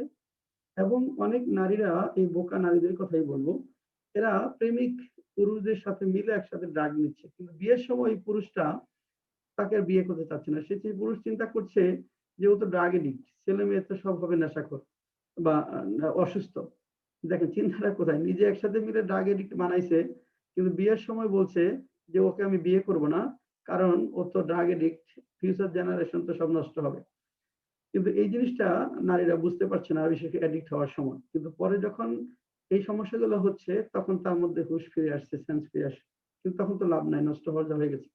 এবং অনেক নারীরা, এই বোকা নারীদের কথাই বলবো, এরা প্রেমিক পুরুষদের সাথে মিলে একসাথে ড্রাগ নিচ্ছে, কিন্তু বিয়ের সময় পুরুষটা তাকে আর বিয়ে করতে চাচ্ছে না। সেই পুরুষ চিন্তা করছে যে ও তো ড্রাগ এডিক্ট, ছেলে মেয়ে তো সব হবে নেশাখোর বা অসুস্থ। দেখেন চিন্তাটা কোথায়, নিজে একসাথে মিলে ড্রাগ এডিক্ট বানাইছে, কিন্তু বিয়ের সময় বলছে যে ওকে আমি বিয়ে করব না, কারণ ও তো ড্রাগ এডিক্ট, ফিউচার জেনারেশন তো সব নষ্ট হবে। কিন্তু এই জিনিসটা নারীরা বুঝতে পারছে না, বিশেষ করে অ্যাডিক্ট হওয়ার সময়। কিন্তু পরে যখন এই সমস্যাগুলো হচ্ছে তখন তার মধ্যে হুঁশ ফিরে আসছে, সেন্স ফিরে আসছে, কিন্তু তখন তো লাভ নাই, নষ্ট হওয়া হয়ে গেছে।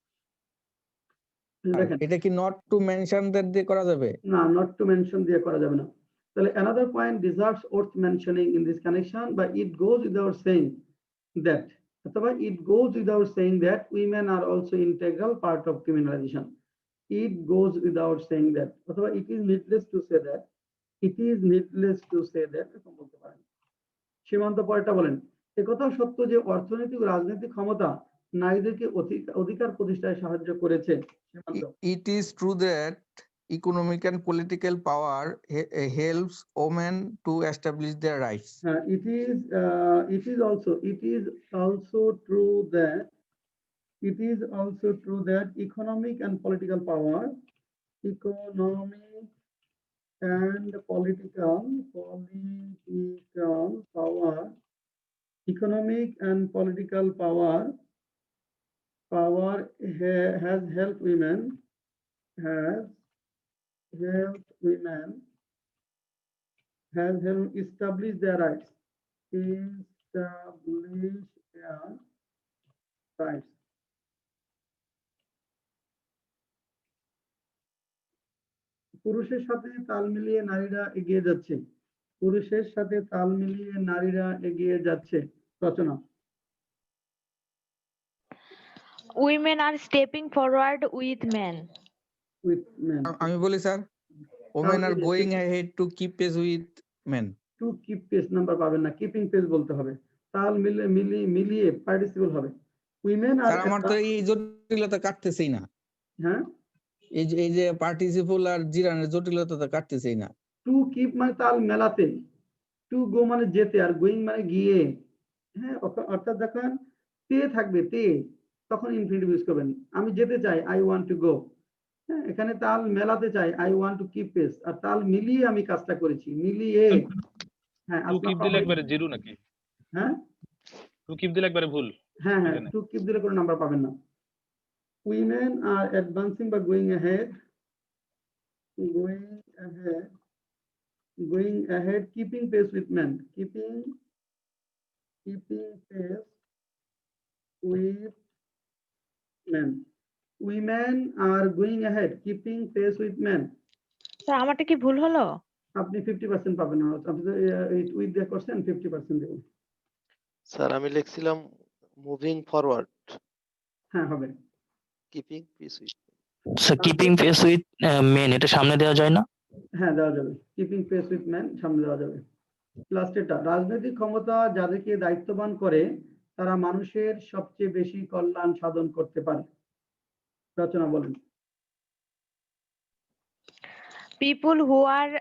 দেখেন এটা কি নট টু মেনশন দ্যাট দিয়ে করা যাবে? না, নট টু মেনশন দিয়ে করা যাবে না। তাহলে another point deserves worth mentioning in this connection, but it goes without saying that, অথবা it goes without saying that women are also integral part of criminalization. It goes without saying that, অথবা it is needless to say that, এরকম বলতে পারেন। সীমান্ত পরেরটা বলেন, একথাও সত্য যে অর্থনৈতিক ও রাজনৈতিক ক্ষমতা নারীদেরকে অধিকার প্রতিষ্ঠায় সাহায্য করেছে। It is true that economic and political power helps women to establish their rights. It is also true that economic and political power has helped women establish their rights. পুরুষের সাথে তাল মিলিয়ে নারীরা এগিয়ে যাচ্ছে। রচনা। Women are stepping forward with men. আমি বলি sir, women are going ahead to keep pace with men. Two keep pace number পাবেন না, কিপিং পেস বলতে হবে। তাল মিলিয়ে পার্টিসিপল হবে। উইমেন আর, স্যার আমার তো এই জটিলতা কাটতেছেই না। হ্যাঁ, এই যে পার্টিসিপল আর জিরানের জটিলতা কাটতেছেই না। টু কিপ মানে তাল মেলাতে, টু গো মানে যেতে, আর গোয়িং মানে গিয়ে। হ্যাঁ, অর্থাৎ যখন তে থাকবে তে, তখন ইনফিনিটিভ ইউজ করবেন। আমি যেতে চাই, আই ওয়ান্ট টু গো। হ্যাঁ, এখানে তাল মেলাতে চাই, I want to keep pace, আর তাল মিলিয়ে আমি কাজটা করেছি, মিলিয়ে। হ্যাঁ, টু কিপ দিলে একবারে জিরো নাকি? হ্যাঁ, টু কিপ দিলে একবারে ভুল। হ্যাঁ, টু কিপ দিলে কোনো নাম্বার পাবেন না। Women are advancing by going ahead, keeping pace with men, keeping pace with men. Women are going ahead, keeping pace with men. Sir আমারটা কি ভুল হলো? আপনি 50% পাবেন না, আপনি তো উইথ দিয়ে করছেন, 50% দেবেন। স্যার আমি লিখছিলাম মুভিং ফরওয়ার্ড, হ্যাঁ হবে। Keeping piece with. Sir keeping pace with main, এটা সামনে দেওয়া যায় না? হ্যাঁ দেওয়া যাবে, কিপিং পেস উইথ ম্যান সামনে দেওয়া যাবে। লাস্টেরটা, রাজনৈতিক ক্ষমতা যাদেরকে দায়িত্ববান করে তারা মানুষের সবচেয়ে বেশি কল্যাণ সাধন করতে পারে। রচনা বলেন। People who are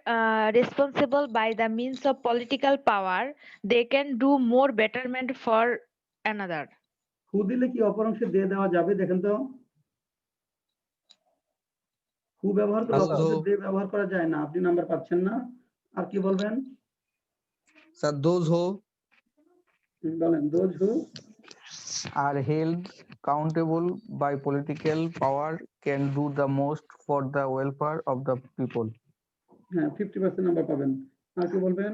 responsible by the means of political power, they can do more betterment for another. হু দিলে কি অপর অংশে দিয়ে দেওয়া যাবে? দেখেন তো, হু ব্যবহার করে Those অপর অংশে who- দিয়ে ব্যবহার করা যায় না, আপনি নাম্বার পাচ্ছেন না। আর কি বলবেন? Sir, those who বলেন, those who are held accountable by political power can do the most for the welfare of the people. হ্যাঁ 50% নাম্বার পাবেন। আর কি বলবেন?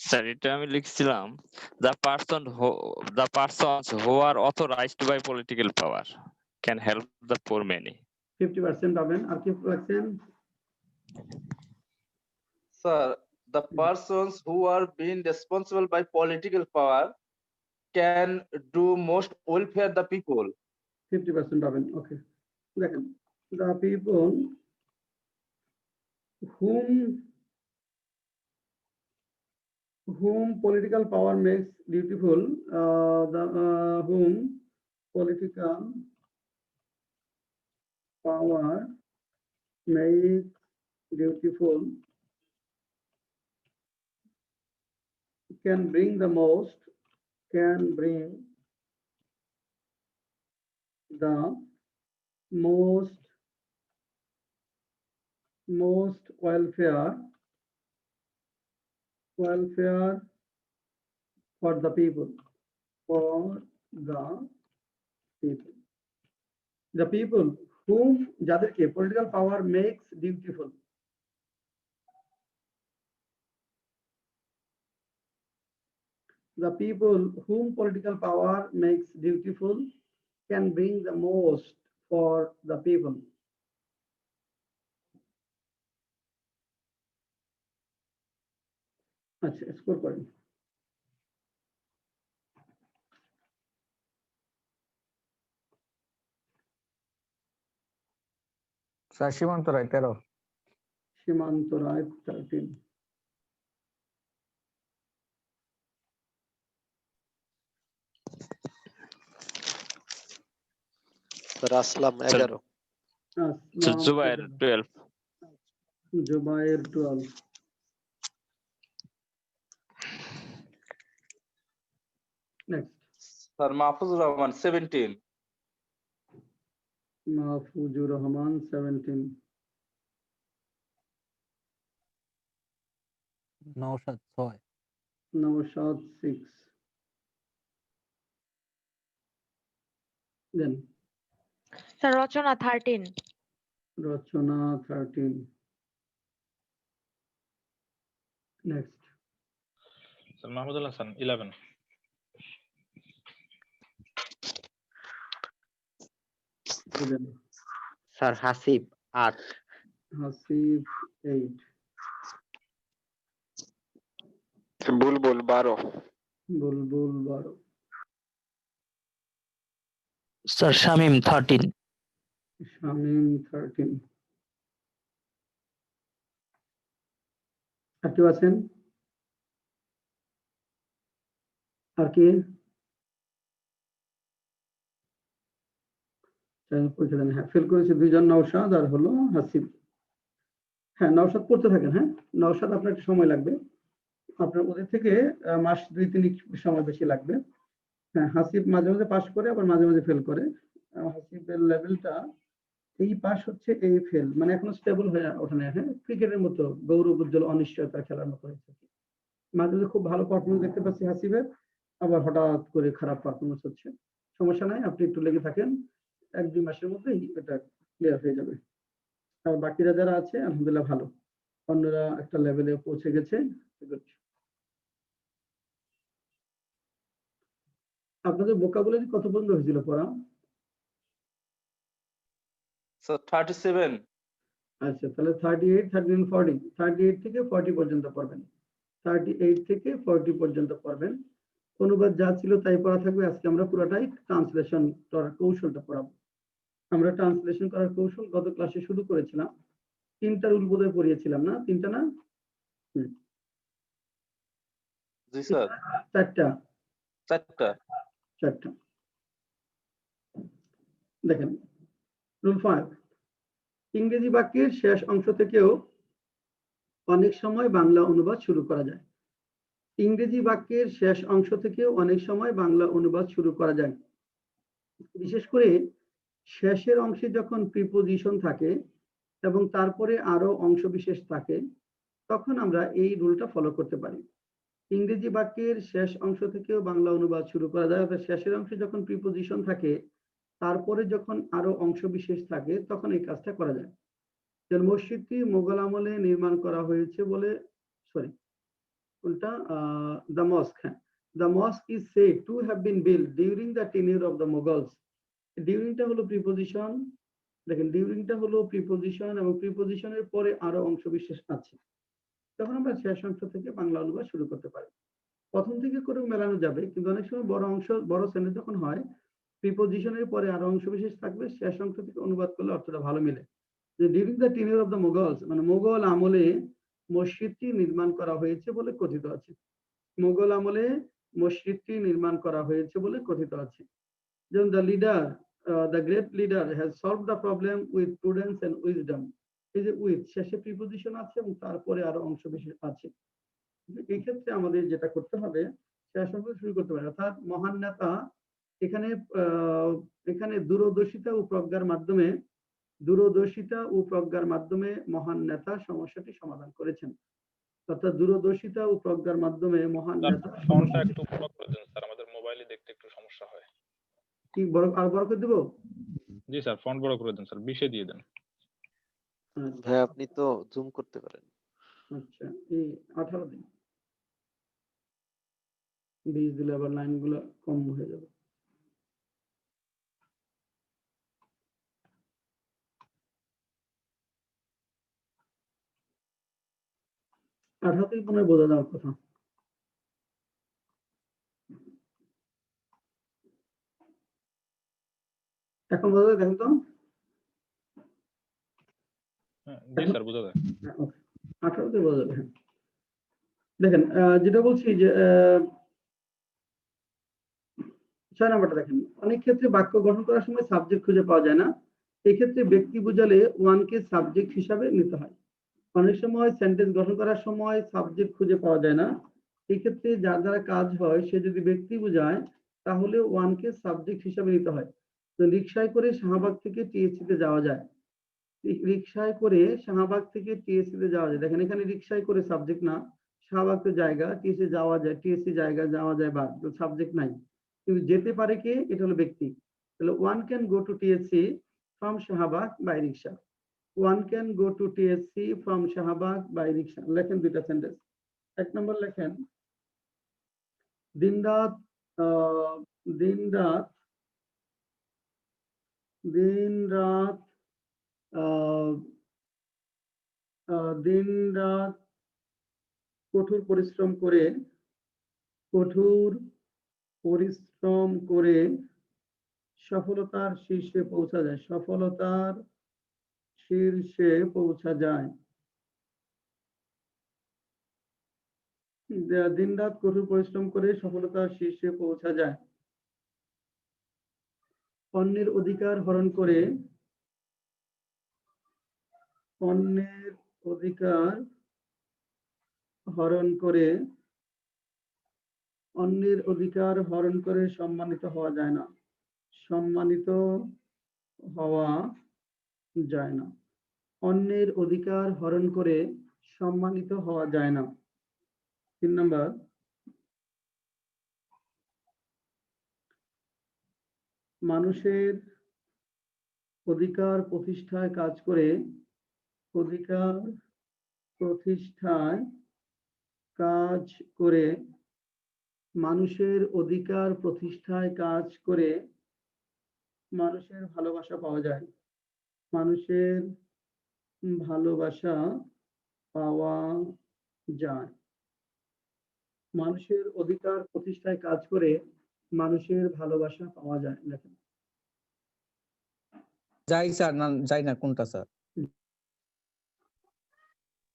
স্যার এটা আমি লিখছিলাম the persons who are authorized by political power can help the poor many. 50% পাবেন। আর কি লাগছেন? Sir, the persons who are being responsible by political power can do most welfare the people. 50% পাবেন। ওকে, দেখেন, the people whom political power makes dutiful, whom political power makes dutiful can bring the most welfare for the people. The people whom যাদেরকে political power makes dutiful, the people whom political power makes dutiful can bring the most for the people. আচ্ছা, score করেন। Sir, Shimant Rai, 13. Shimant Rai 13। Sir Aslam 11। Aslam Zubair 12. Zubair 12। Next, Sir, Mahfuzur Rahman 17. Mahfuzur Rahman 17। Naushad 6। Naushad 6। Then sir Rachna 13। Rachna 13। Next, sir Mahmudul Hasan 11। Then Sir, Hasib 8. Hasib 8। Bulbul 12। Bulbul 12। Sir Shamim 13। Shamim 13। আর কেউ আছেন? আর কি? পরীক্ষা দেন। হ্যাঁ, fail করেছে 2 জন, নওশাদ আর হলো হাসিব। হ্যাঁ, নওশাদ পড়তে থাকেন। হ্যাঁ, নওশাদ আপনার একটু সময় লাগবে, আপনার ওদের থেকে মাস 2-3 সময় বেশি লাগবে। হ্যাঁ, হাসিব মাঝে মাঝে পাস করে, আবার মাঝে মাঝে ফেল করে। হাসিবের লেভেলটা এই পাস হচ্ছে, এই ফেল, মানে এখনো স্টেবল হয়ে ওঠে না। হ্যাঁ, ক্রিকেটের মতো গৌরব উজ্জ্বল অনিশ্চয়তা খেলার মতো হয়েছে। মাঝে মাঝে খুব ভালো পারফরমেন্স দেখতে পাচ্ছি হাসিবের, আবার হঠাৎ করে খারাপ পারফরমেন্স হচ্ছে। সমস্যা নাই, আপনি একটু লেগে থাকেন, 1-2 মাসের মধ্যেই এটা ক্লিয়ার হয়ে যাবে। আর বাকিরা যারা আছে আলহামদুলিল্লাহ ভালো, অন্যরা একটা লেভেলে পৌঁছে গেছে। আপনাদের ভোকাবুলারি কত পর্যন্ত হয়েছিল পড়া? So 37. আচ্ছা, তাহলে 38, 39, 40, 38 থেকে 40 পর্যন্ত পড়বেন। 38 থেকে 40 পর্যন্ত পড়বেন। অনুবাদ যা ছিল তাই পড়া থাকবে। আজকে আমরা পুরোটাই ট্রান্সলেশন করার কৌশলটা পড়াবো। আমরা ট্রান্সলেশন করার কৌশল গত ক্লাসে শুরু করেছিলাম। 3টা রুল বোধহয় পড়িয়েছিলাম না? 3টা না? জি স্যার। 4টা। 4টা। দেখেন, রুল 5, ইংরেজি বাক্যের শেষ অংশ থেকেও অনেক সময় বাংলা অনুবাদ শুরু করা যায়। ইংরেজি বাক্যের শেষ অংশ থেকেও অনেক সময় বাংলা অনুবাদ শুরু করা যায়। বিশেষ করে শেষের অংশে যখন প্রিপোজিশন থাকে এবং তারপরে আরো অংশবিশেষ থাকে, তখন আমরা এই রুলটা ফলো করতে পারি। ইংরেজি বাক্যের শেষ অংশ থেকেও বাংলা অনুবাদ শুরু করা যায়, অর্থাৎ শেষের অংশে যখন প্রিপোজিশন থাকে, তারপরে যখন আরো অংশবিশেষ থাকে, তখন এই কাজটা করা যায়। যেমন মসজিদটি মোগল আমলে নির্মাণ করা হয়েছে বলে, সরি উল্টা, the mosque, হ্যাঁ, the mosque is said to have been built during the tenure of the Mughals. ডিউরিংটা হলো প্রিপোজিশন। দেখেন, ডিউরিংটা হলো প্রিপোজিশন এবং প্রিপোজিশনের পরে আরো অংশবিশেষ আছে, তখন আমরা শেষ অংশ থেকে বাংলা অনুবাদ শুরু করতে পারি। প্রথম থেকে করেও মেলানো যাবে, কিন্তু অনেক সময় বড় সেন্টেন্স যখন হয়, প্রিপোজিশনের পরে আরো অংশবিশেষ থাকবে, শেষ অংশ থেকে অনুবাদ করলে অর্থটা ভালো মিলে। যে during the tenure of the Mughals, মানে মুঘল আমলে মসজিদটি নির্মাণ করা হয়েছে বলে কথিত আছে। মুঘল আমলে মসজিদটি নির্মাণ করা হয়েছে বলে কথিত আছে। যেমন the great leader has solved the problem with prudence and wisdom. এই যে উইথ শেষে প্রিপোজিশন আছে এবং তারপরে আরো অংশবিশেষ আছে। এই ক্ষেত্রে আমাদের যেটা করতে হবে, শেষ অংশ শুরু করতে হবে, অর্থাৎ মহান নেতা এখানে দূরদর্শিতা ও প্রজ্ঞার মাধ্যমে মহান নেতা সমস্যাটি সমাধান করেছেন। অর্থাৎ দূরদর্শিতা ও প্রজ্ঞার মাধ্যমে মহান নেতা ফন্টটা একটু বড় করে দেন স্যার, আমাদের মোবাইলে দেখতে একটু সমস্যা হয়। কি বড় করে দেব? জি স্যার, ফন্ট বড় করে দেন স্যার, 20 দিয়ে দেন। ভাই আপনি তো জুম করতে পারেন। আচ্ছা, এই 18 দিন 20 দিলে আবার লাইনগুলো কম হয়ে যাবে। আঠাতেই মনে হয় বোঝা যাওয়ার কথা। এখন বোঝা যায়? দেখেন তো। জি স্যার, বোঝা যায়। 18তে বোঝা যাবে। হ্যাঁ, দেখেন, যেটা বলছি যে 6 নাম্বারটা দেখেন, অনেক ক্ষেত্রে বাক্য গঠন করার সময় সাবজেক্ট খুঁজে পাওয়া যায় না। এক্ষেত্রে ব্যক্তি বোঝালে ওয়ানকে সাবজেক্ট হিসাবে নিতে হয়। অনেক সময় সেন্টেন্স গঠন করার সময় সাবজেক্ট খুঁজে পাওয়া যায় না, এই ক্ষেত্রে যার দ্বারা কাজ হয় সে যদি ব্যক্তি বোঝায়, তাহলে ওয়ানকে সাবজেক্ট হিসাবে নিতে হয়। তো রিকশায় করে শাহবাগ থেকে টিএসসি তে যাওয়া যায়। রিকশায় করে শাহবাগ থেকে টিএসসি তে যাওয়া যায়। দেখেন, এখানে রিকশায় করে সাবজেক্ট না, শাহবাগ তো জায়গা, টিএসসি যাওয়া যায়, টিএসসি জায়গা, যাওয়া যায় বা সাবজেক্ট নাই, কিন্তু যেতে পারে কে? এটা হলো ব্যক্তি। তাহলে one can go to TSC from Shahbag by rickshaw. One can go to TSC from Shahbag by rickshaw. লেখেন দুইটা সেন্টেন্স। 1 নম্বর লেখেন, দিনরাত কঠোর পরিশ্রম করে সফলতার শীর্ষে পৌঁছা যায়। দিনরাত কঠোর পরিশ্রম করে সফলতার শীর্ষে পৌঁছা যায়। অন্যের অধিকার হরণ করে সম্মানিত হওয়া যায় না। অন্যের অধিকার হরণ করে সম্মানিত হওয়া যায় না। 3 নম্বর, মানুষের অধিকার প্রতিষ্ঠায় কাজ করে মানুষের ভালোবাসা পাওয়া যায়। মানুষের ভালোবাসা পাওয়া যায়। মানুষের অধিকার প্রতিষ্ঠায় কাজ করে মানুষের ভালোবাসা পাওয়া যায়। দেখেন যাই স্যার, না যাই না, কোনটা স্যার?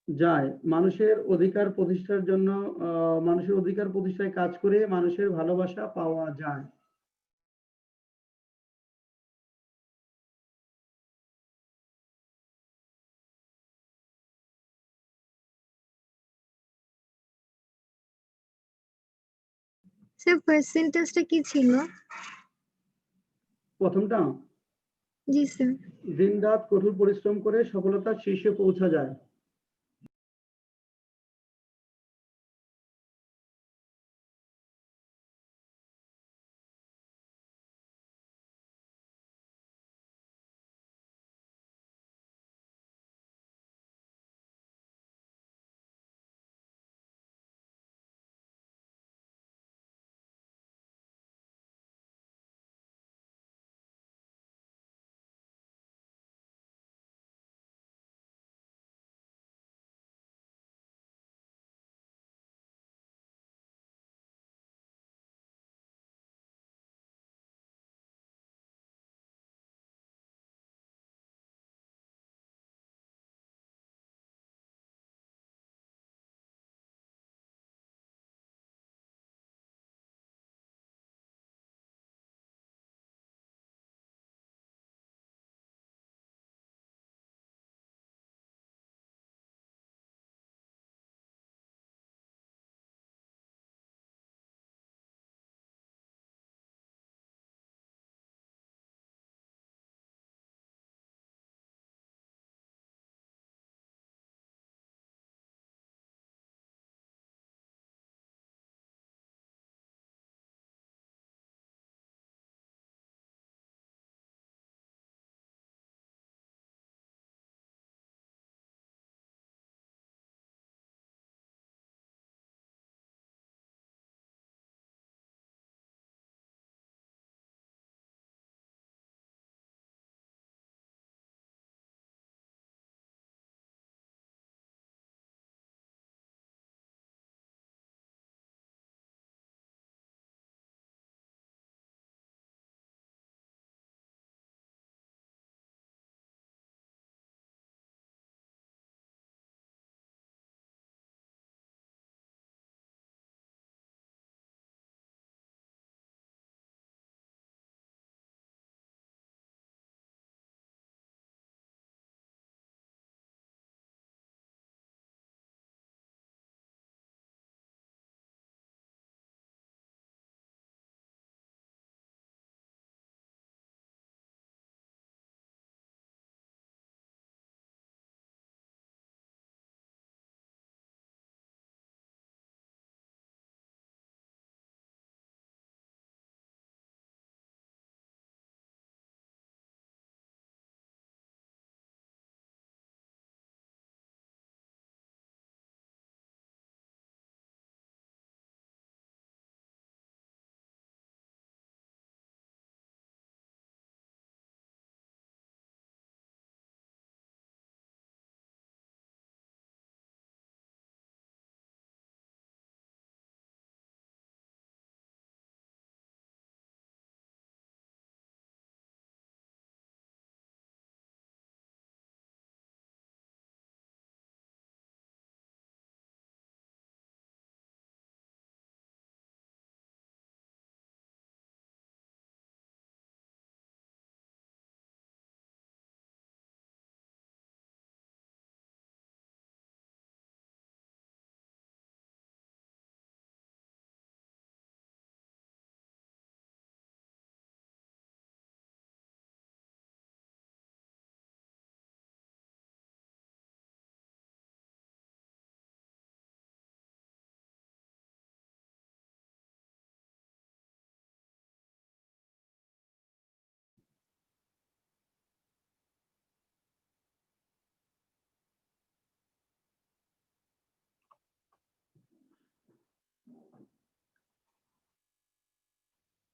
যায় মানুষের অধিকার প্রতিষ্ঠার জন্য মানুষের অধিকার প্রতিষ্ঠায় কাজ করে মানুষের ভালোবাসা পাওয়া যায়। স্যার ফার্স্ট সেন্টেন্সটা কি ছিল? প্রথমটা, জি স্যার। দিনরাত কঠোর পরিশ্রম করে সফলতার শীর্ষে পৌঁছা যায়।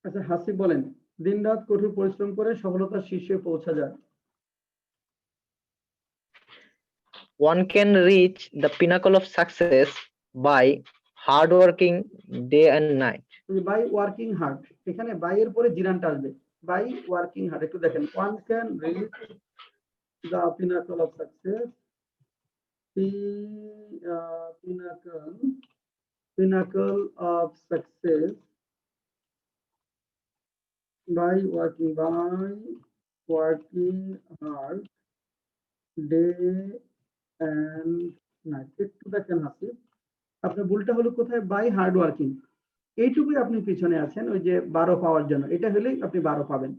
আচ্ছা হাসিব বলেন, দিনরাত কঠোর পরিশ্রম করে সফলতার শীর্ষে পৌঁছা যায়। one can reach the pinnacle of success by hard working day and night. By working hard, এখানে বাই এর পরে জিরানটা আসবে, বাই ওয়ার্কিং হার্ড। একটু দেখেন, one can reach the pinnacle of success, pinnacle of success by working hard day and night. একটু দেখেন হাসিব, আপনার ভুলটা হলো কোথায়? বাই হার্ড ওয়ার্কিং, এইটুকুই আপনি পিছনে আছেন, ওই যে 12 পাওয়ার জন্য, এটা হলেই আপনি 12 পাবেন।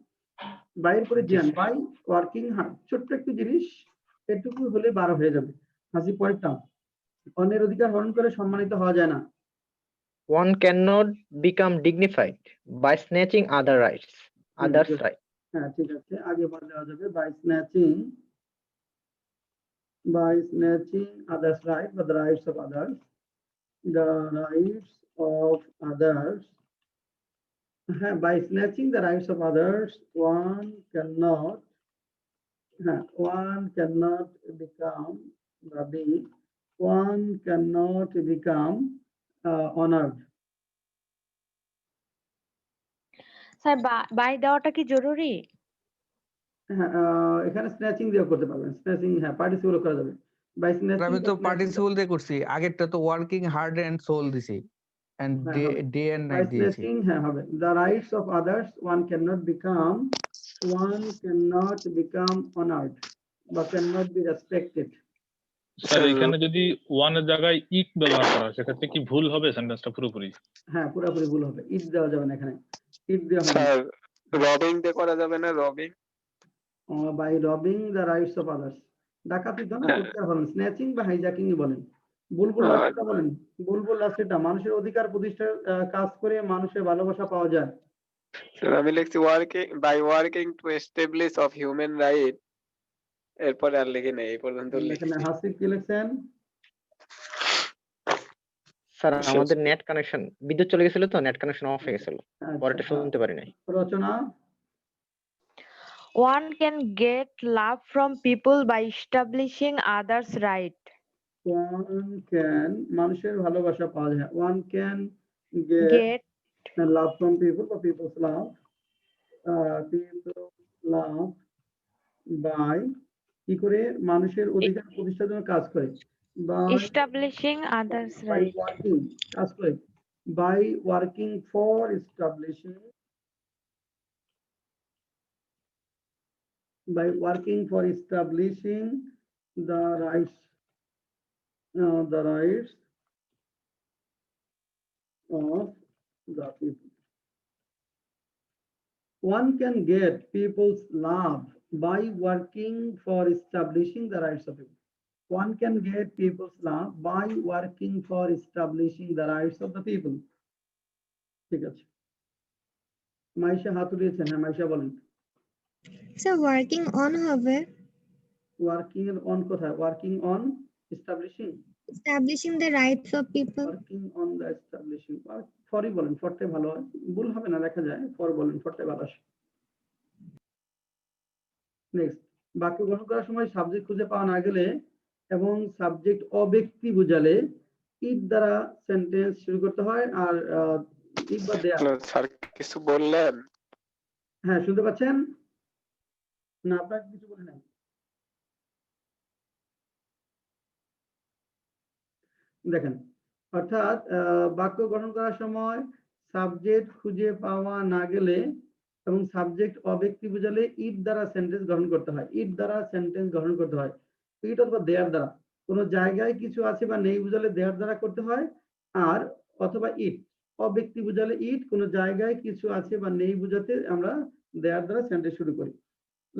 বাইয়ের পরে জিয়ান, বাই ওয়ার্কিং হার্ড, ছোট্ট একটু জিনিস, এটুকু হলে 12 হয়ে যাবে। হাসিব পরেরটা, অন্যের অধিকার হরণ করে সম্মানিত হওয়া যায় না। One cannot become dignified by snatching others' rights. হ্যাঁ ঠিক আছে, আগে বলা দেওয়া যাবে, বাই স্ন্যাচিং others' right, বা the rights of others, হ্যাঁ, by snatching the rights of others one cannot become honored. Sir by দেওয়াটা কি জরুরি? হ্যাঁ, এখানে স্ন্যাচিং দিয়ে করতে পারবেন, স্ন্যাচিং, হ্যাঁ পার্টিসিপল করা যাবে। বাই স্ন্যাচিং, আমি তো পার্টিসিপল দিয়ে করছি, আগেরটা তো ওয়ার্কিং হার্ড এন্ড সোল দিছি, এন্ড ডে এন্ড নাইট দিয়েছি। হ্যাঁ হবে, the rights of others one cannot become honored বা cannot be respected. স্যার এখানে যদি ওয়ান এর জায়গায় ইট ব্যবহার করা হয় সেক্ষেত্রে কি ভুল হবে সেন্টেন্সটা পুরোপুরি? হ্যাঁ পুরোপুরি ভুল হবে, ইট দেওয়া যাবে না এখানে, ইট দেওয়া হবে। স্যার রবিং দিয়ে করা যাবে না? Robbing, by robbing the rights of others, ডাকাতি তো না, বলেন স্ন্যাচিং বা হাইজ্যাকিং বলেন। বুলবুল লাস্টটা বলেন, বুলবুল লাস্টটা, মানুষের অধিকার প্রতিষ্ঠার কাজ করে মানুষের ভালোবাসা পাওয়া যায়। আমি লিখছি working to establish of human right, এরপরে আর লিখি নাই, এই পর্যন্ত লিখি। হাসিব কি লিখছেন? স্যার আমাদের নেট কানেকশন, বিদ্যুৎ চলে গেছিল তো নেট কানেকশন অফ হয়ে গেছিল, পরেরটা শুনতে পারি নাই। রচনা, One can get love from people by establishing others' right. one can, মানুষের ভালোবাসা পাওয়া যায়, one can Get love from people বা people's love, by কি করে? মানুষের অধিকার প্রতিষ্ঠার জন্য কাজ করে, establishing others' by right. working, কাজ করে, by working for establishing the rights of the people. One can get people's love by working for establishing the rights of people. One can get people's love by working for establishing the rights of the people. ঠিক আছে, মাইশা হাত উঠিয়েছেন, হ্যাঁ মাইশা বলেন। Sir working on হবে, working এর on কোথায়? Working on establishing the rights of people. Working on the establishing, ফরই বলেন, ফরটাই ভালো হয়, ভুল হবে না, লেখা যায়, ফর বলেন, ফরটাই ভালো আসে। নেক্সট, বাক্য গ্রহণ করার সময় সাবজেক্ট খুঁজে পাওয়া না গেলে এবং সাবজেক্ট অব্যক্তি বুঝালে ইট দ্বারা সেন্টেন্স শুরু করতে হয়। আর ইট বা দেয়া, স্যার কিছু বললেন? হ্যাঁ শুনতে পাচ্ছেন না? আপনার কিছু বলে নাই? দেখেন, অর্থাৎ বাক্য গঠন করার সময় সাবজেক্ট খুঁজে পাওয়া না গেলে এবং সাবজেক্ট অব্যক্তি বুঝালে ইট দ্বারা সেন্টেন্স গঠন করতে হয়, ইট দ্বারা সেন্টেন্স গঠন করতে হয়। ইট অথবা দেয়ার দ্বারা, কোনো জায়গায় কিছু আছে বা নেই বুঝালে দেয়ার দ্বারা করতে হয়, আর অথবা ইট অব্যক্তি বুঝালে ইট, কোনো জায়গায় কিছু আছে বা নেই বুঝাতে আমরা দেয়ার দ্বারা সেন্টেন্স শুরু করি।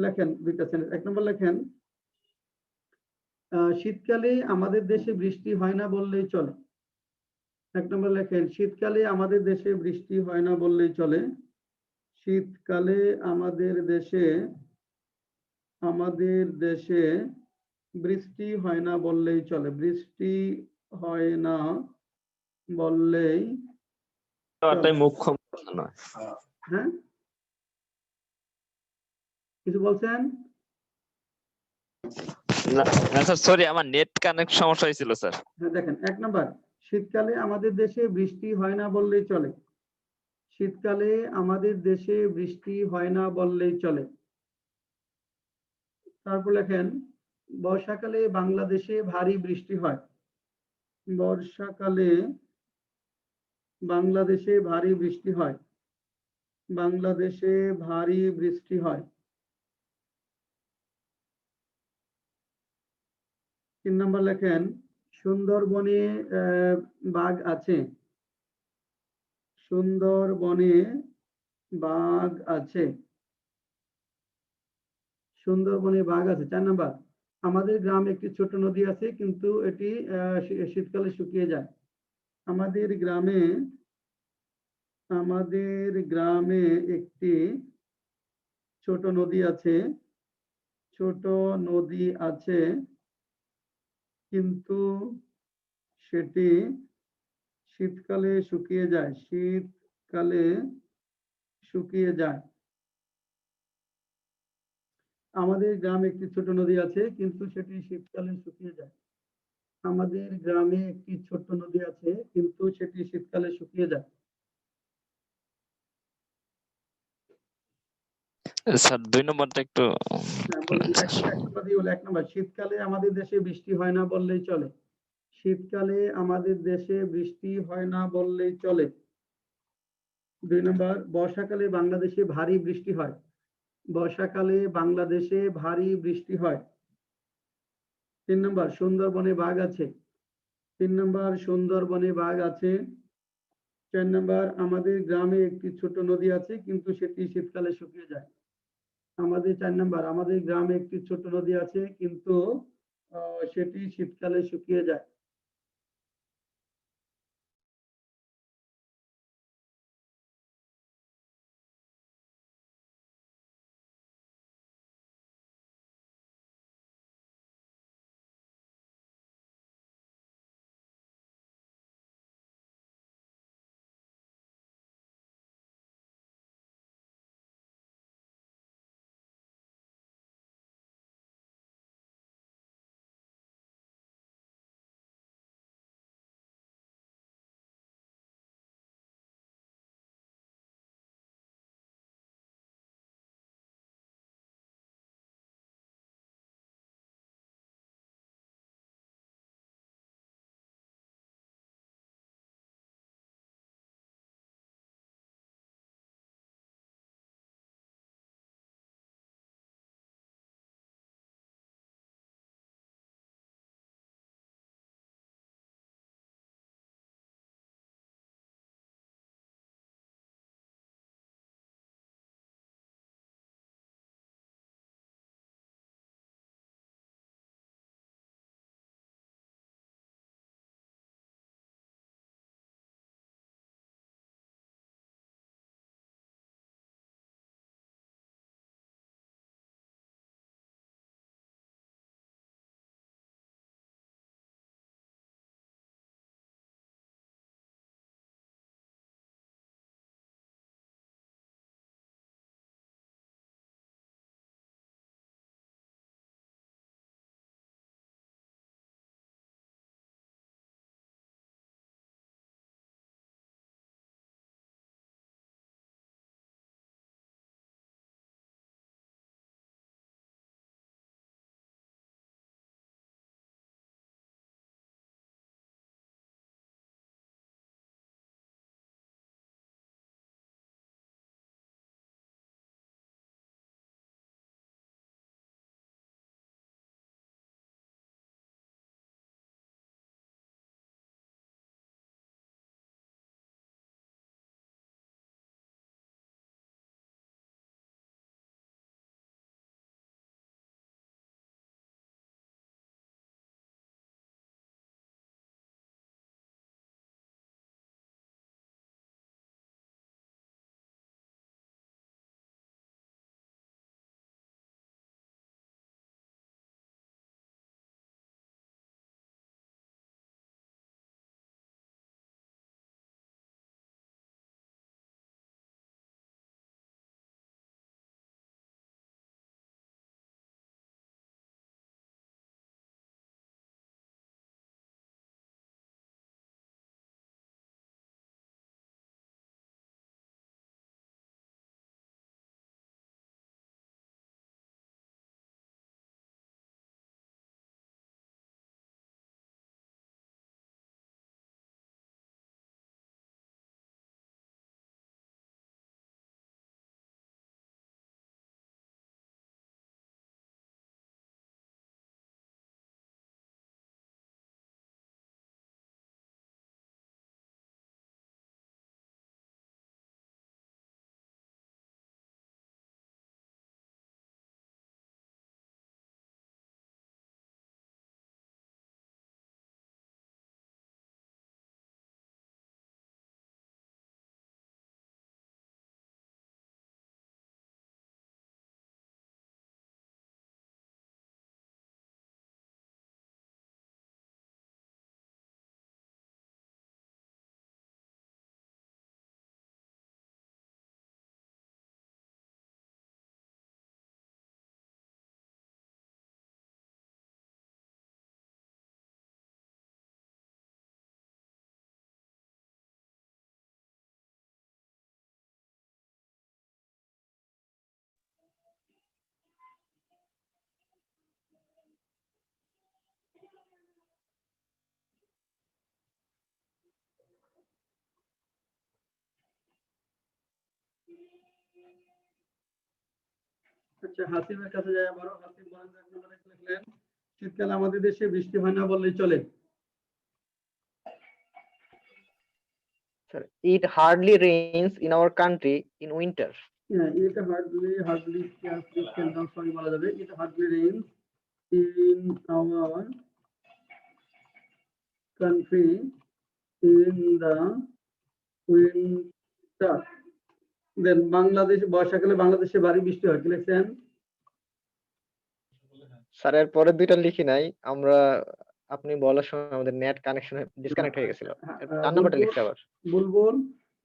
লেখেন দুইটা সেন্টেন্স। এক নম্বর লেখেন, শীতকালে আমাদের দেশে বৃষ্টি হয় না বললেই চলে। এক নম্বর লেখেন, শীতকালে আমাদের দেশে বৃষ্টি হয় না বললেই চলে। শীতকালে আমাদের দেশে বৃষ্টি হয় না বললেই চলে, বৃষ্টি হয় না বললেই মুখ্য নয়। হ্যাঁ কিছু বলছেন? না না স্যার সরি আমার নেট কানেক্ট সমস্যা হয়েছিল স্যার। হ্যাঁ দেখেন 1 নাম্বার, শীতকালে আমাদের দেশে বৃষ্টি হয় না বললেই চলে। শীতকালে আমাদের দেশে বৃষ্টি হয় না বললেই চলে। তারপর লেখেন বর্ষাকালে বাংলাদেশে ভারী বৃষ্টি হয়। বর্ষাকালে বাংলাদেশে ভারী বৃষ্টি হয়। বাংলাদেশে ভারী বৃষ্টি হয়। 3 নাম্বার লেখেন সুন্দরবনে বাঘ আছে। সুন্দরবনে বাঘ আছে। সুন্দরবনে বাঘ আছে। 4 নাম্বার আমাদের গ্রামে একটি ছোট নদী আছে কিন্তু এটি শীতকালে শুকিয়ে যায়। আমাদের গ্রামে একটি ছোট নদী আছে। ছোট নদী আছে কিন্তু সেটি শীতকালে শুকিয়ে যায়। শীতকালে শুকিয়ে যায়। আমাদের গ্রামে একটি ছোট নদী আছে কিন্তু সেটি শীতকালে শুকিয়ে যায়। আমাদের গ্রামে একটি ছোট্ট নদী আছে কিন্তু সেটি শীতকালে শুকিয়ে যায়। স্যার 2 নম্বরটা একটু হ্যাঁ, বলছি, এক নম্বর দিয়ে বলি, 1 নম্বর শীতকালে আমাদের দেশে বৃষ্টি হয় না বললেই চলে। শীতকালে আমাদের দেশে বৃষ্টি হয় না বললেই চলে। 2 নম্বর বর্ষাকালে বাংলাদেশে ভারী বৃষ্টি হয়। বর্ষাকালে বাংলাদেশে ভারী বৃষ্টি হয়। 3 নম্বর সুন্দরবনে বাঘ আছে। 3 নম্বর সুন্দরবনে বাঘ আছে। 4 নম্বর আমাদের গ্রামে একটি ছোট নদী আছে কিন্তু সেটি শীতকালে শুকিয়ে যায়। 4 নম্বর আমাদের গ্রামে একটি ছোট নদী আছে কিন্তু সেটি শীতকালে শুকিয়ে যায়। আচ্ছা, হাসিমের কাছে যাই আবারও। হাসিম বলেন তো, এক নম্বরে কি লিখলেন? শীতকালে আমাদের দেশে বৃষ্টি হয় না বললেই চলে। Sir, it hardly rains in our country in winter. হ্যাঁ, এটা হার্ডলি সরি বলা যাবে। এটা hardly rain in our country in the winter. Then Bangladesh, বর্ষাকালে বাংলাদেশে ভারী বৃষ্টি হয়। কি লিখছেন? স্যার এর পরের দুইটা লিখি নাই আমরা, আপনি বলার সময় আমাদের নেট কানেকশন ডিসকানেক্ট হয়ে গেছিল। হ্যাঁ, 4 নাম্বারটা লিখছি আবার। বুলবুল,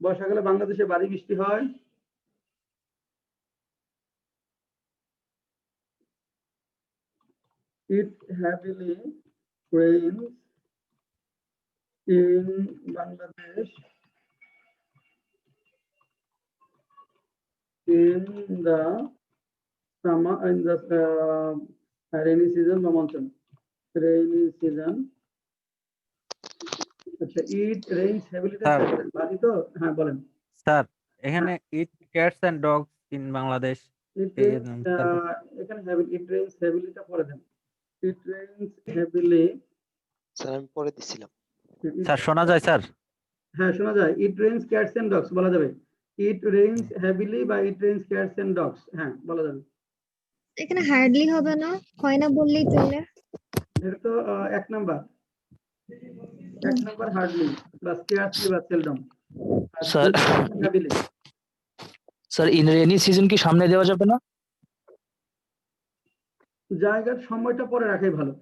বর্ষাকালে বাংলাদেশে ভারী বৃষ্টি হয়। It heavily rains in Bangladesh in the summer, in the rainy season বা monsoon, rainy season। আচ্ছা, it rains heavily, স্যার ভারী তো? হ্যাঁ বলেন। স্যার এখানে it cats and dogs in Bangladesh It rains, এখানে it rains heavily টা পরে দেন। It rains heavily। স্যার আমি পরে দিছিলাম। স্যার শোনা যায় স্যার? হ্যাঁ শোনা যায়। It rains cats and dogs বলা যাবে। It rains heavily বা it rains cats and dogs, হ্যাঁ বলা যাবে। এখানে হার্ডলি হবে না, হয় না বললেই চলে। এটা তো এক নাম্বার হার্ডলি বা scarcely বা seldom। Sir heavily sir in rainy season কি সামনে দেওয়া যাবে না? জায়গার সময়টা পরে রাখাই ভালো।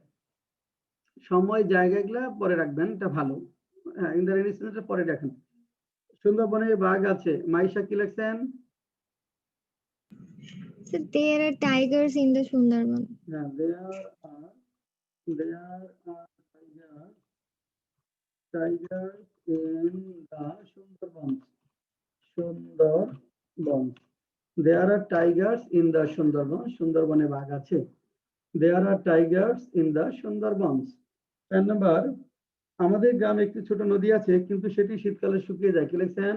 সময় জায়গাগুলা পরে রাখবেন, এটা ভালো। হ্যাঁ, ইন দ্য রেনি সিজনটা পরে রাখেন। সুন্দরবনে বাঘ আছে। মাইশা কি লিখছেন? So there are tigers in the Sundarban. হ্যাঁ, there are tigers in the Sundarbans. There are tigers in the Sundarbans. সুন্দরবনে বাঘ আছে। There are tigers in the Sundarbans. 10 number, আমাদের গ্রামে একটি ছোট নদী আছে কিন্তু সেটি শীতকালে শুকিয়ে যায়। কি লিখছেন?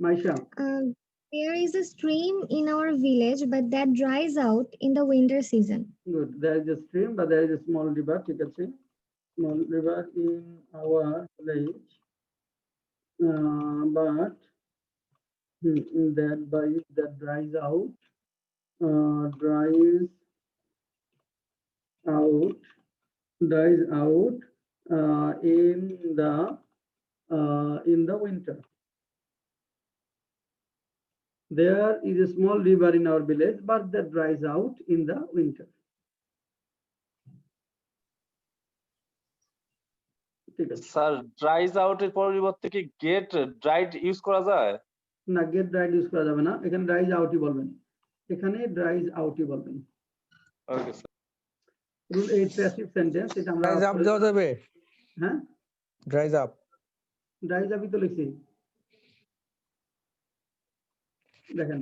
Maisha. There is a stream in our village, but that dries out in the winter season. Good. There is a stream, but there is a small river. ঠিক আছে। Small river in our village, but that dries out in the winter. There is a small river in our village, but that dries out in the winter. ঠিক আছে। Sir ড্রাইজ out এর পরিবর্তে কি gate dried use করা যায়? না, gate dried use করা যাবে না। এখানে ড্রাইজ আউটই বলবেন। এখানে ড্রাইজ আউটই বলবেন। Okay sir. Rule 8 passive sentence, এটা আমরা ড্রাইজ আপ দেওয়া যাবে? হ্যাঁ, ড্রাইজ আপ। ড্রাইজ আপই তো লিখছি। দেখেন,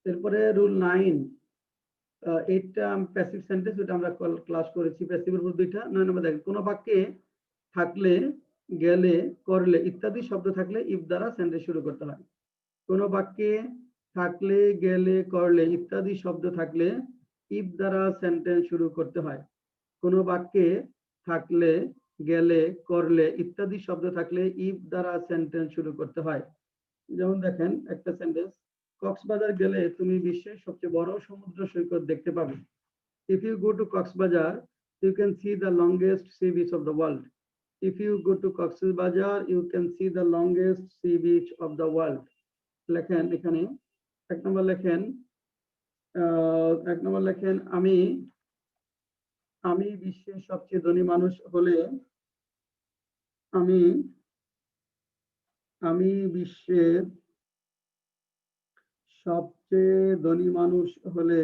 এরপরে রুল 9, এইটা প্যাসিভ সেন্টেন্স, ওটা আমরা ক্লাস করেছি। প্যাসিভের উপর দুইটা। 9 নম্বর দেখেন, কোন বাক্যে থাকলে, গেলে, করলে ইত্যাদি শব্দ থাকলে ইফ দ্বারা সেন্টেন্স শুরু করতে হয়। কোন বাক্যে থাকলে, গেলে, করলে ইত্যাদি শব্দ থাকলে ইফ দ্বারা সেন্টেন্স শুরু করতে হয়। কোন বাক্যে থাকলে, গেলে, করলে ইত্যাদি শব্দ থাকলে ইফ দ্বারা সেন্টেন্স শুরু করতে হয়। যেমন দেখেন একটা সেন্টেন্স, কক্সবাজার গেলে তুমি বিশ্বের সবচেয়ে বড় সমুদ্র সৈকত দেখতে পাবে। If you go to Coxbazar, you can see the longest sea beach of the world. If you go to Coxbazar, you can see the longest sea beach of the world. লেখেন এখানে এক নম্বর লেখেন আমি বিশ্বের সবচেয়ে ধনী মানুষ হলে আমি বিশ্বের সবচেয়ে ধনী মানুষ হলে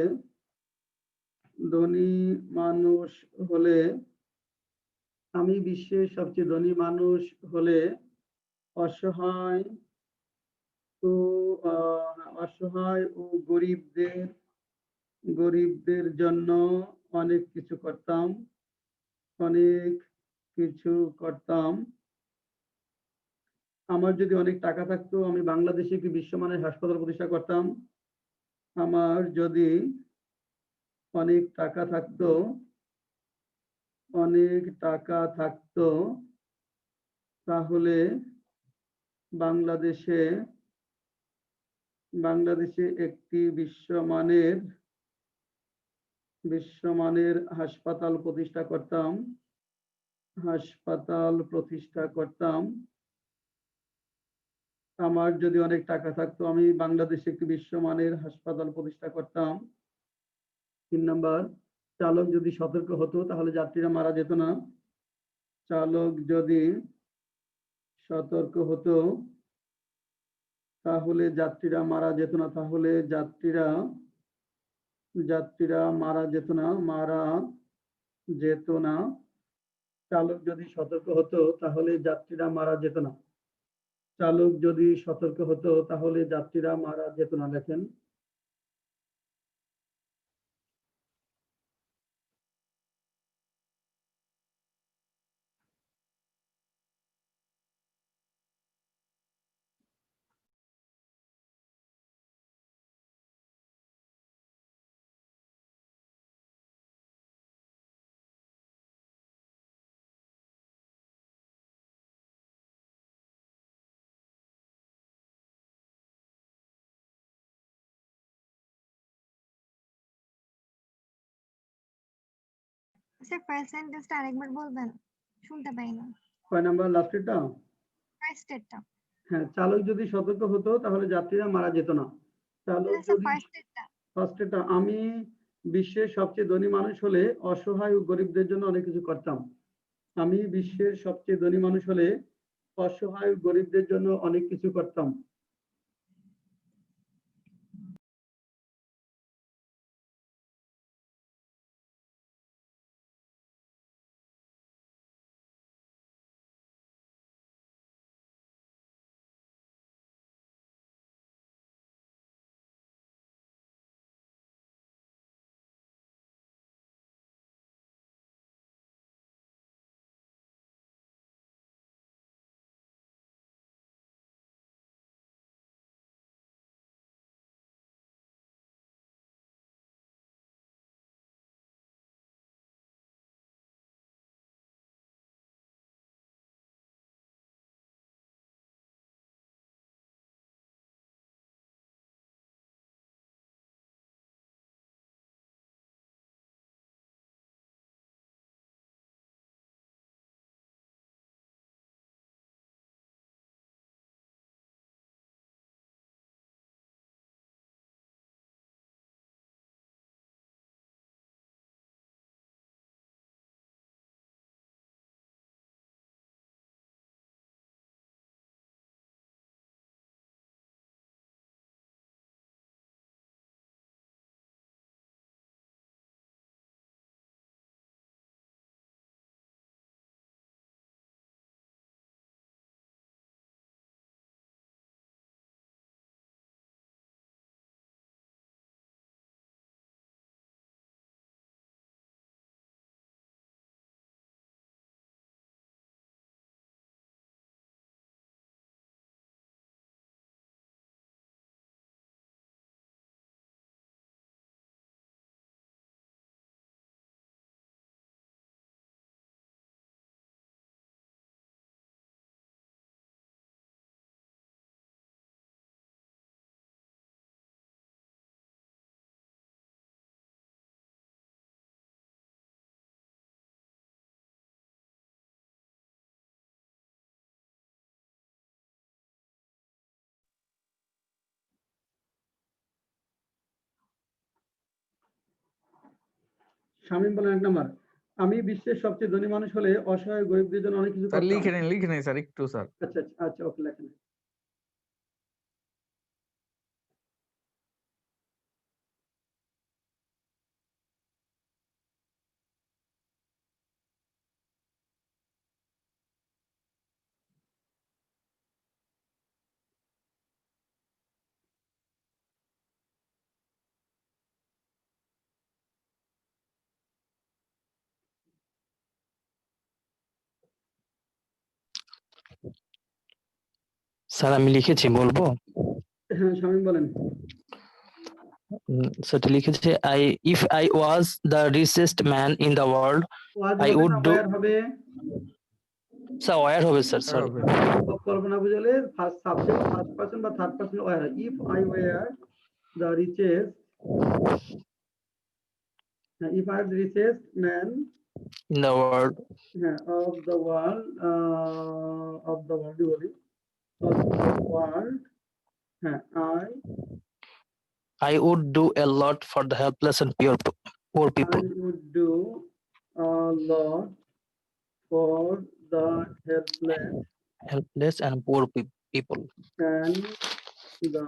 আমি বিশ্বের সবচেয়ে ধনী মানুষ হলে অসহায় ও গরিবদের জন্য অনেক কিছু করতাম। আমার যদি অনেক টাকা থাকতো আমি বাংলাদেশে একটি বিশ্বমানের হাসপাতাল প্রতিষ্ঠা করতাম। আমার যদি অনেক টাকা থাকতো, তাহলে বাংলাদেশে একটি বিশ্বমানের হাসপাতাল প্রতিষ্ঠা করতাম। আমার যদি অনেক টাকা থাকতো, আমি বাংলাদেশে একটি বিশ্বমানের হাসপাতাল প্রতিষ্ঠা করতাম। 3 নাম্বার, চালক যদি সতর্ক হতো তাহলে যাত্রীরা মারা যেত না। চালক যদি সতর্ক হতো তাহলে যাত্রীরা মারা যেত না। চালক যদি সতর্ক হতো তাহলে যাত্রীরা মারা যেত না। লেখেন। স্যার ফার্স্ট সেন্টেন্সটা আরেকবার বলবেন, শুনতে পাই না। কয় নাম্বার লাস্টেরটা? ফার্স্টেরটা। হ্যাঁ, চালক যদি সতর্ক হতো তাহলে যাত্রীরা মারা যেত না। ফার্স্টেরটা, আমি বিশ্বের সবচেয়ে ধনী মানুষ হলে অসহায় ও গরিবদের জন্য অনেক কিছু করতাম। শামীম বলেন 1 নাম্বার, আমি বিশ্বের সবচেয়ে ধনী মানুষ হলে অসহায় গরিবদের জন্য অনেক কিছু স্যার করতাম। লিখে নেই স্যার একটু স্যার। আচ্ছা, ওকে, লেখেন। স্যার আমি লিখেছি, বলবো? হ্যাঁ, শামীম বলেন। সেটা লিখেছে if I was the richest man in the world was I হবে would না do ওয়্যার হবে? স্যার ওয়ার হবে স্যার Where সরি হবে? অসম্ভব কল্পনা বুঝালে ফার্স্ট সাবজেক্ট ফার্স্ট পারসন বা third person were. If I were the richest, if I am the richest man in the world of the world, বলি of the world, I would do a lot for the helpless and poor I people. would do a lot for the helpless And poor people. and the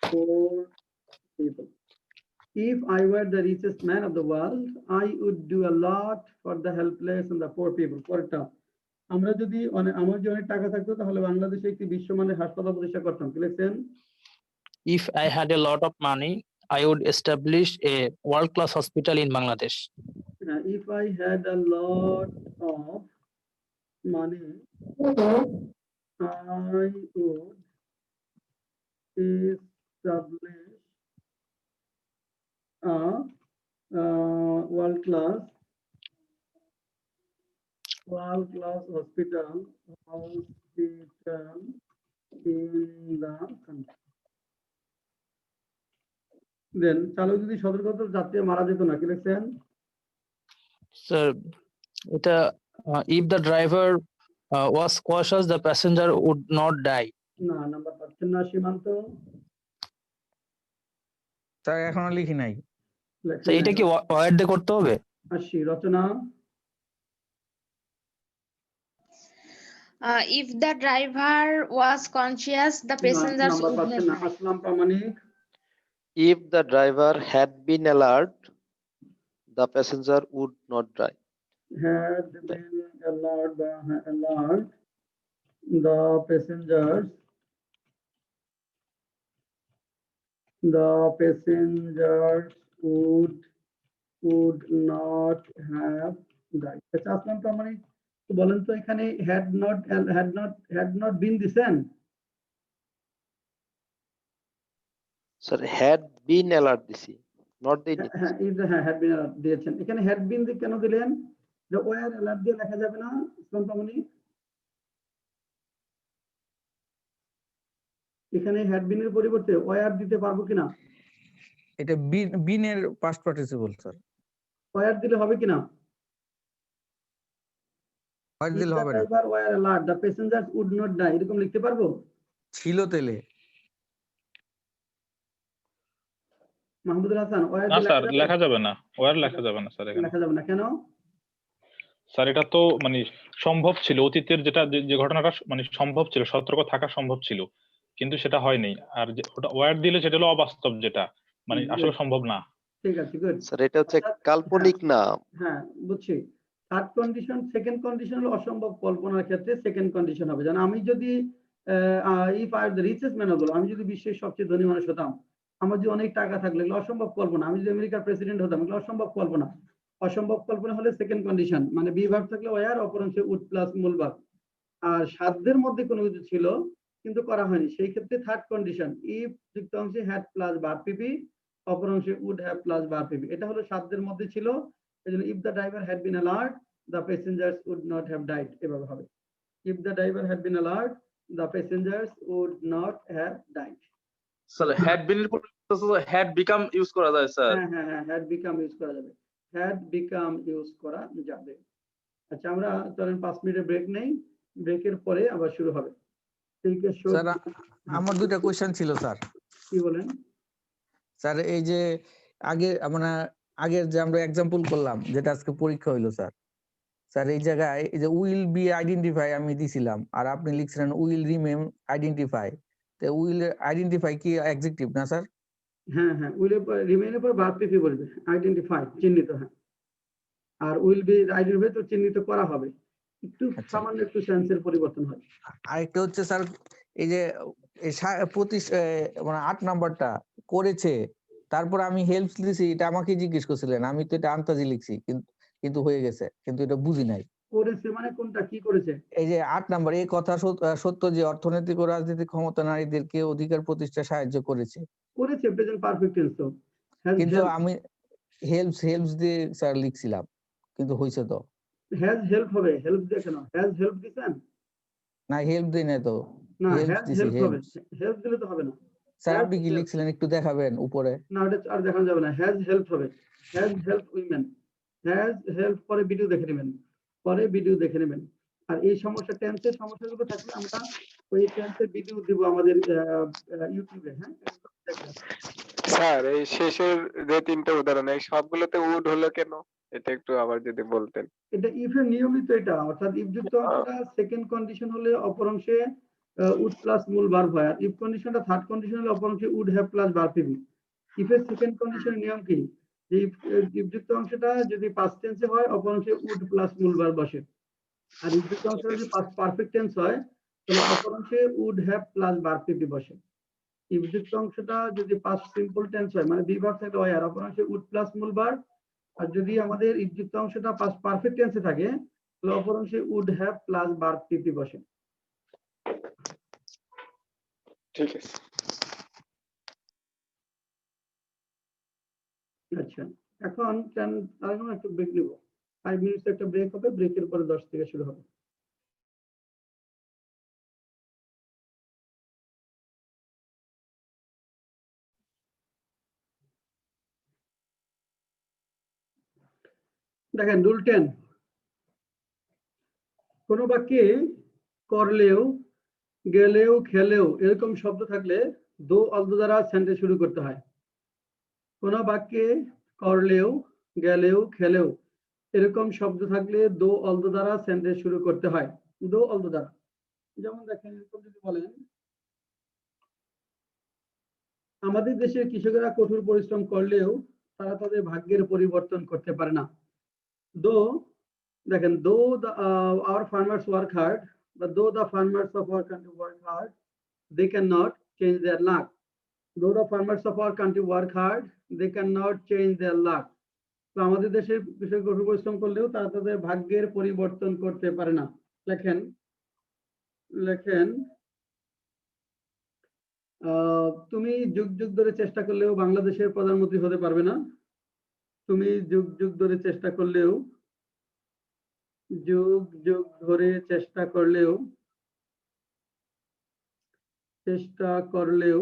poor people. If I were the richest man of the world, I would do a lot for the helpless and the poor people. পরেরটা, আমরা যদি আমার যদি অনেক টাকা থাকতো তাহলে বাংলাদেশে একটি বিশ্বমানের হাসপাতাল প্রতিষ্ঠা করতাম। কি লিখছেন? If I had a lot of money, I would establish a world-class hospital in Bangladesh. If I had a lot of money, I would establish a world-class hospital in the country. Then চালক যদি সতর্কতার যাত্রী মারা যেত না, কি লিখছেন? Sir, এটা if the driver was cautious, the passenger would not die. না, নাম্বার পাচ্ছেন না সীমান্ত। স্যার এখনো লিখি নাই। তো এটা কি ওয়ার্ড দিয়ে করতে হবে? আসি রচনা। If the driver was conscious, the passengers number would পাচ্ছেন না not die. Aslam Pramanik. If the driver had been alert, the passenger would not die. Had been alert, the passengers would not have died. আচ্ছা আসলাম প্রামাণিক, তো বলেন তো এখানে had not been দিছেন? Sir, had been alert দিছি, not the had been alert দিয়েছেন। এখানে had been কেন দিলেন? যে ওয়্যার alert দিয়ে লেখা যাবে না আসলাম প্রামাণিক? এখানে had been এর পরিবর্তে ওয়্যার দিতে পারবো কিনা? এটা been এর past participle স্যার। ওয়্যার দিলে হবে কিনা? ওয়্যার দিলে হবে না। driver were alert, the passengers would not die, এরকম লিখতে পারবো? ছিল তেলে। মাহমুদুল হাসান, ওয়্যার না স্যার লেখা যাবে না, ওয়্যার লেখা যাবে না স্যার এখানে। লেখা যাবে না কেন? স্যার এটা তো মানে সম্ভব ছিল, অতীতের যেটা যে ঘটনাটা মানে সম্ভব ছিল, সতর্ক থাকা সম্ভব ছিল, কিন্তু সেটা হয়নি। আর ওটা ওয়্যার দিলে সেটা হলো অবাস্তব, যেটা মানে আসলে সম্ভব না। ঠিক আছে, গুড। স্যার এটা হচ্ছে কাল্পনিক না। হ্যাঁ বুঝছি। থার্ড কন্ডিশন, সেকেন্ড কন্ডিশন হলো অসম্ভব কল্পনার ক্ষেত্রে সেকেন্ড কন্ডিশন হবে। যেন আমি যদি if I are the richest man হলো, আমি যদি বিশ্বের সবচেয়ে ধনী মানুষ হতাম, আমার যদি অনেক টাকা থাকলে এগুলো অসম্ভব কল্পনা। আমি যদি আমেরিকার প্রেসিডেন্ট হতাম, এগুলো অসম্ভব কল্পনা। অসম্ভব কল্পনা হলে সেকেন্ড কন্ডিশন, মানে বি ভার্ব থাকলে ওয়্যার, অপরাংশে উড প্লাস মূল ভার্ব। আর সাধ্যের মধ্যে কোনো কিছু ছিল কিন্তু করা হয়নি, সেই ক্ষেত্রে থার্ড কন্ডিশন ইফ যুক্ত অংশে হ্যাড প্লাস ভার্ব পিপি, অপর অংশে would have plus verb PP. এটা হলো সাধ্যের মধ্যে ছিল, এজন্য if the driver had been alert the passengers would not have died, এভাবে হবে। If the driver had been alert the passengers would not have died. Sir had been এর পরিবর্তে হ্যাড বিকাম ইউজ করা যায় স্যার। হ্যাঁ had become use করা যাবে, had become use করা যাবে। আচ্ছা আমরা চলেন 5 মিনিটের ব্রেক নেই, ব্রেকের পরে আবার শুরু হবে। স্যার আমার দুইটা কোশ্চেন ছিল স্যার। কি বলেন? স্যার এই যে আগের যে আমরা এক্সাম্পল করলাম, যেটা আজকে পরীক্ষা হইলো স্যার, স্যার এই জায়গায় এই যে উইল বি আইডেন্টিফাই আমি দিছিলাম, আর আপনি লিখছিলেন উইল রিমেম আইডেন্টিফাই। তো উইল আইডেন্টিফাই কি অ্যাডজেক্টিভ না স্যার? হ্যাঁ উইলের পর রিমেইনের পর ভার্ব পিপি বলবে, আইডেন্টিফাই চিহ্নিত, হ্যাঁ। আর উইল বি আইডেন্টিফাই তো চিহ্নিত করা হবে, একটু সামান্য একটু সেন্সের পরিবর্তন হয়। আরেকটা হচ্ছে স্যার এই যে মানে 8 নাম্বারটা করেছে, তারপর আমি হেল্পস লিখছি, এটা আমাকে জিজ্ঞেস করছিলেন, আমি তো এটা আন্তাজি লিখছি, কিন্তু হয়ে গেছে, কিন্তু এটা বুঝি নাই। করেছে মানে কোনটা কি করেছে? এই যে 8 নাম্বার, এই কথা সত্য যে অর্থনৈতিক ও রাজনৈতিক ক্ষমতা নারীদেরকে অধিকার প্রতিষ্ঠায় সাহায্য করেছে। করেছে প্রেজেন্ট পারফেক্ট টেন্স তো। হ্যাজ কিন্তু হেল্প, আমি হেল্পস দিয়ে স্যার লিখছিলাম, কিন্তু হইছে তো। হ্যাজ হেল্প হবে, হেল্প দিয়ে কেন? হ্যাজ হেল্প দিছেন? না, হেল্প দেই নাই তো, না, হেল্পস হ্যাজ দিছি, হেল্প হবে, হেল্পস। হেল্প দিলে তো হবে না। স্যার হ্যাজ আপনি কি হেল্প, লিখছিলেন একটু দেখাবেন উপরে? না ওটা আর দেখানো যাবে না, হ্যাজ হেল্প হবে, has help women, has help, পরে ভিডিও দেখে নেবেন, পরে ভিডিও দেখে নেবেন। আর এই সমস্যা টেন্সের সমস্যাগুলো থাকলে আমরা ওই টেন্সের ভিডিও দিব আমাদের ইউটিউবে, হ্যাঁ দেখবেন। স্যার এই শেষের যে 3টা উদাহরণ এই সবগুলোতে উড হলো কেন? এটা একটু আবার যদি বলতেন। এটা ইফ এর নিয়মিত এটা, অর্থাৎ ইফ যুক্ত অংশটা সেকেন্ড কন্ডিশন হলে অপর অংশে উড প্লাস মূল ভার্ব হয়, আর ইফ কন্ডিশনটা থার্ড কন্ডিশন হলে অপর অংশে would have plus verb to be. If এর সেকেন্ড কন্ডিশনের নিয়ম কি, যে ইফ যুক্ত অংশটা যদি পাস্ট টেন্সে হয় অপর অংশে উড প্লাস মূল ভার্ব বসে, আর ইফ যুক্ত অংশটা যদি পাস্ট পারফেক্ট টেন্স হয় তাহলে অপর অংশে would have plus verb to be বসে। ইফ যুক্ত অংশটা যদি পাস্ট সিম্পল টেন্স হয় মানে বি ভার্ব থাকলে হয়, আর অপর অংশে উড প্লাস মূল ভার্ব, আর যদি আমাদের ইফ যুক্ত অংশটা পাস্ট পারফেক্ট টেন্সে থাকে তাহলে অপর অংশে উড হ্যাভ প্লাস ভার্ব টিপি বসে। ঠিক আছে। আচ্ছা, এখন তার জন্য একটু ব্রেক নিব, 5 মিনিটস একটা ব্রেক হবে, ব্রেকের পরে 10 থেকে শুরু হবে। দেখেন রুল 10, কোন বাক্যে করলেও, গেলেও, খেলেও এরকম শব্দ থাকলে দো অল্প দ্বারা সেন্টেন্স শুরু করতে হয়। কোন বাক্যে করলেও, গেলেও, খেলেও এরকম শব্দ থাকলে দো অল্প দ্বারা সেন্টেন্স শুরু করতে হয়। দো অল্প দ্বারা, যেমন দেখেন এরকম যদি বলেন, আমাদের দেশের কৃষকেরা কঠোর পরিশ্রম করলেও তারা তাদের ভাগ্যের পরিবর্তন করতে পারে না। দো, দেখেন দো our farmers work hard, but though the farmers of our country work hard, they cannot change their luck. Though the farmers of our country work hard, they cannot change their luck. তো আমাদের দেশের কৃষক কঠোর পরিশ্রম করলেও তারা তাদের ভাগ্যের পরিবর্তন করতে পারে না। লেখেন, লেখেন তুমি যুগ যুগ ধরে চেষ্টা করলেও বাংলাদেশের প্রধানমন্ত্রী হতে পারবে না। তুমি যুগ যুগ ধরে চেষ্টা করলেও, যুগ যুগ ধরে চেষ্টা করলেও, চেষ্টা করলেও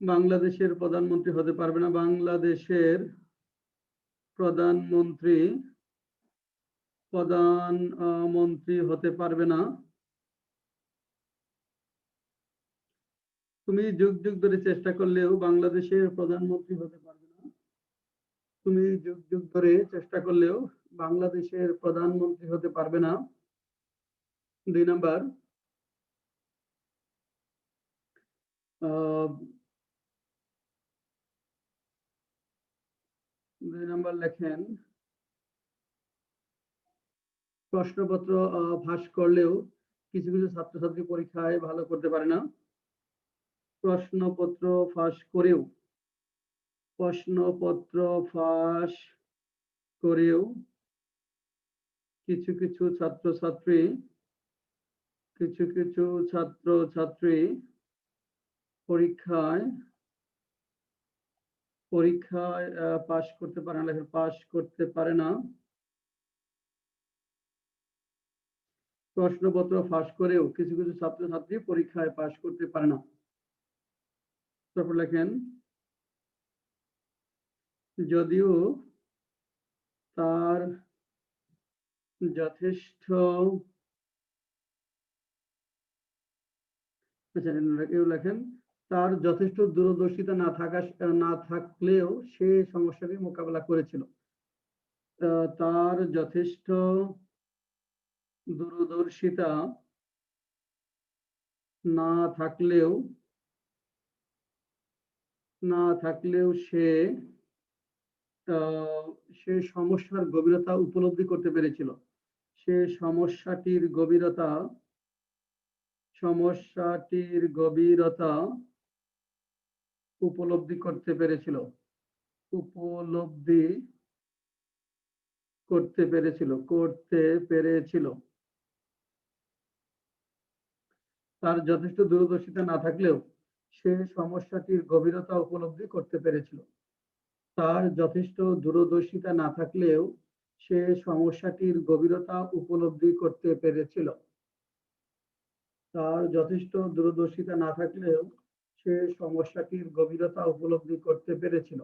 বাংলাদেশের প্রধানমন্ত্রী হতে পারবে না। বাংলাদেশের প্রধানমন্ত্রী হতে পারবে না। তুমি যুগ যুগ ধরে চেষ্টা করলেও বাংলাদেশের প্রধানমন্ত্রী হতে পারবে না। তুমি যুগ যুগ ধরে চেষ্টা করলেও বাংলাদেশের প্রধানমন্ত্রী হতে পারবে না। 2 নাম্বার, লেখেন প্রশ্নপত্র ফাঁস করলেও কিছু কিছু ছাত্রছাত্রী পরীক্ষায় ভালো করতে পারে না। প্রশ্নপত্র ফাঁস করেও, প্রশ্নপত্র ফাঁস করেও কিছু কিছু ছাত্রছাত্রী পরীক্ষায় পাস করতে পারে না। পাস করতে পারে না। প্রশ্নপত্র ফাঁস করেও কিছু কিছু ছাত্রছাত্রী পরীক্ষায় পাস করতে পারে না। তারপর লেখেন যদিও তার যথেষ্ট, লেখেন তার যথেষ্ট দূরদর্শিতা না থাকলেও সে সমস্যাকে মোকাবেলা করেছিল। তার যথেষ্ট দূরদর্শিতা না থাকলেও সে সমস্যার গভীরতা উপলব্ধি করতে পেরেছিল। সে সমস্যাটির গভীরতা উপলব্ধি করতে পেরেছিল। উপলব্ধি করতে পেরেছিল তার যথেষ্ট দূরদর্শিতা না থাকলেও সে সমস্যাটির গভীরতা উপলব্ধি করতে পেরেছিল তার যথেষ্ট দূরদর্শিতা না থাকলেও সে সমস্যাটির গভীরতা উপলব্ধি করতে পেরেছিল তার যথেষ্ট দূরদর্শিতা না থাকলেও সে সমস্যাটির গভীরতা উপলব্ধি করতে পেরেছিল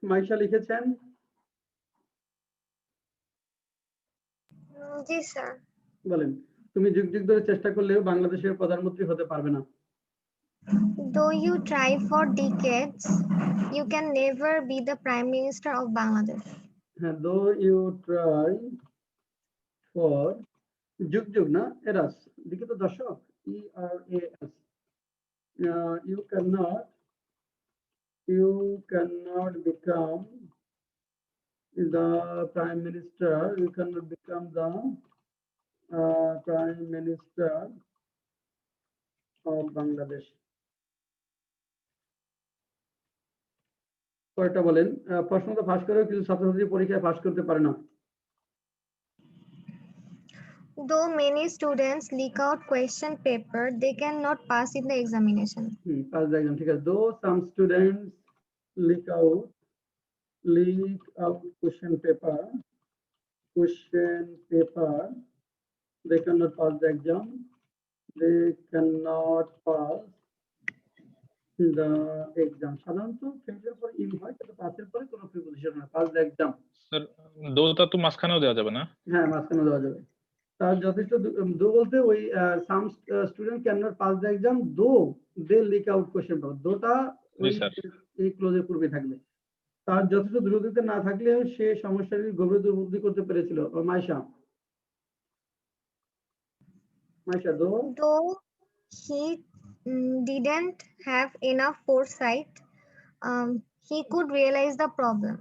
মাইশা লিখেছেন? জি স্যার। বলেন। তুমি যুগ যুগ ধরে চেষ্টা করলেও বাংলাদেশের প্রধানমন্ত্রী হতে পারবে না। Though you try for decades, you can never be the Prime Minister of Bangladesh. হ্যাঁ, though you try for যুগ যুগ না এরাস দিকে তো দর্শক ERAS you cannot become the prime minister, you cannot become the prime minister of Bangladesh. কয়টা বলেন? প্রশ্নটা ফাঁস করেও কিছু ছাত্রছাত্রী পরীক্ষায় পাস করতে পারে না। Though many students leak out question paper, they cannot pass in the examination. Pass the exam, ঠিক আছে। Though some students leak out question paper, they cannot pass the exam, they cannot pass the exam. সাধারণত ফেলের পর in হয়, কিন্তু পাসের পরে কোনো প্রিপোজিশন হয়, পাস দ্য এক্সাম। স্যার দোটা তো মাঝখানেও দেওয়া যাবে না? হ্যাঁ, মাঝখানে দেওয়া যাবে। তার যথেষ্ট দো বলতে ওই সাম student can not pass the exam দো দে লিক আউট কোশ্চেন পেপার, দোটা ওই এই ক্লোজের পূর্বে থাকবে। তার যথেষ্ট দূরত্বে না থাকলেও সে সমস্যাটির গভীরতা উপলব্ধি করতে পেরেছিল। Maisha Though he didn't have enough foresight, he could realize the problem.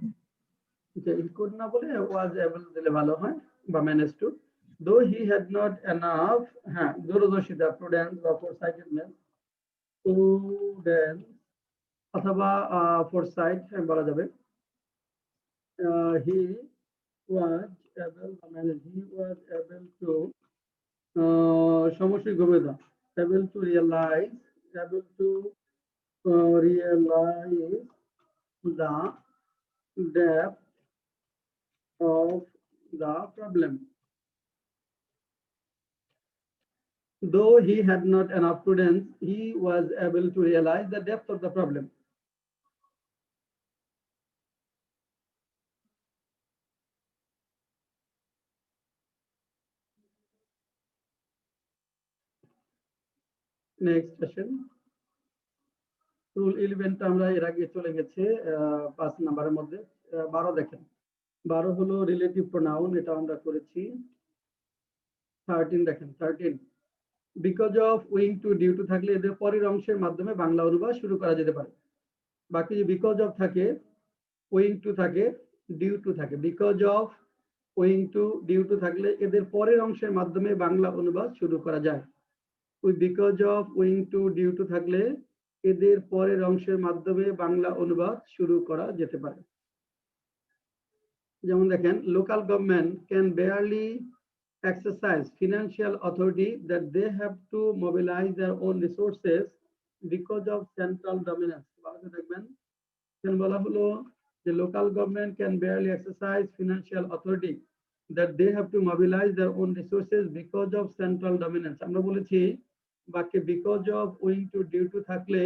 he could না বলে was able দিলে ভালো হয়, বা managed to. Though he had not enough, হ্যাঁ, দূরদর্শিতা, prudence বা foresightedness, prudence অথবা foresight বলা যাবে। He was able to সমস্যার গভীরতা, able to realize the depth of the problem. Though he had not enough prudence, he was able to realize the depth of the problem. Next question. Rule 11 টা আমরা এর আগে চলে গেছে 5 নাম্বারের মধ্যে। 12 দেখেন, 12 হলো রিলেটিভ প্রোনাউন, এটা আমরা করেছি। 13 দেখেন, 13 because of owing to due to থাকলে এদের পরের অংশের মাধ্যমে বাংলা অনুবাদ শুরু করা যেতে পারে। বাকি যে বিকজ অফ থাকে, উইং টু থাকে, ডিউ টু থাকে, because of owing to due to থাকলে এদের পরের অংশের মাধ্যমে বাংলা অনুবাদ শুরু করা যায়। ওই because of owing to due to থাকলে এদের পরের অংশের মাধ্যমে বাংলা অনুবাদ শুরু করা যেতে পারে। যেমন দেখেন, local government can barely exercise financial authority that they have to mobilize their own resources because of central dominance. দেখবেন বলা হলো যে local government can barely exercise financial authority that they have to mobilize their own resources because of central dominance. আমরা বলেছি বাক্যে because of owing to due to থাকলে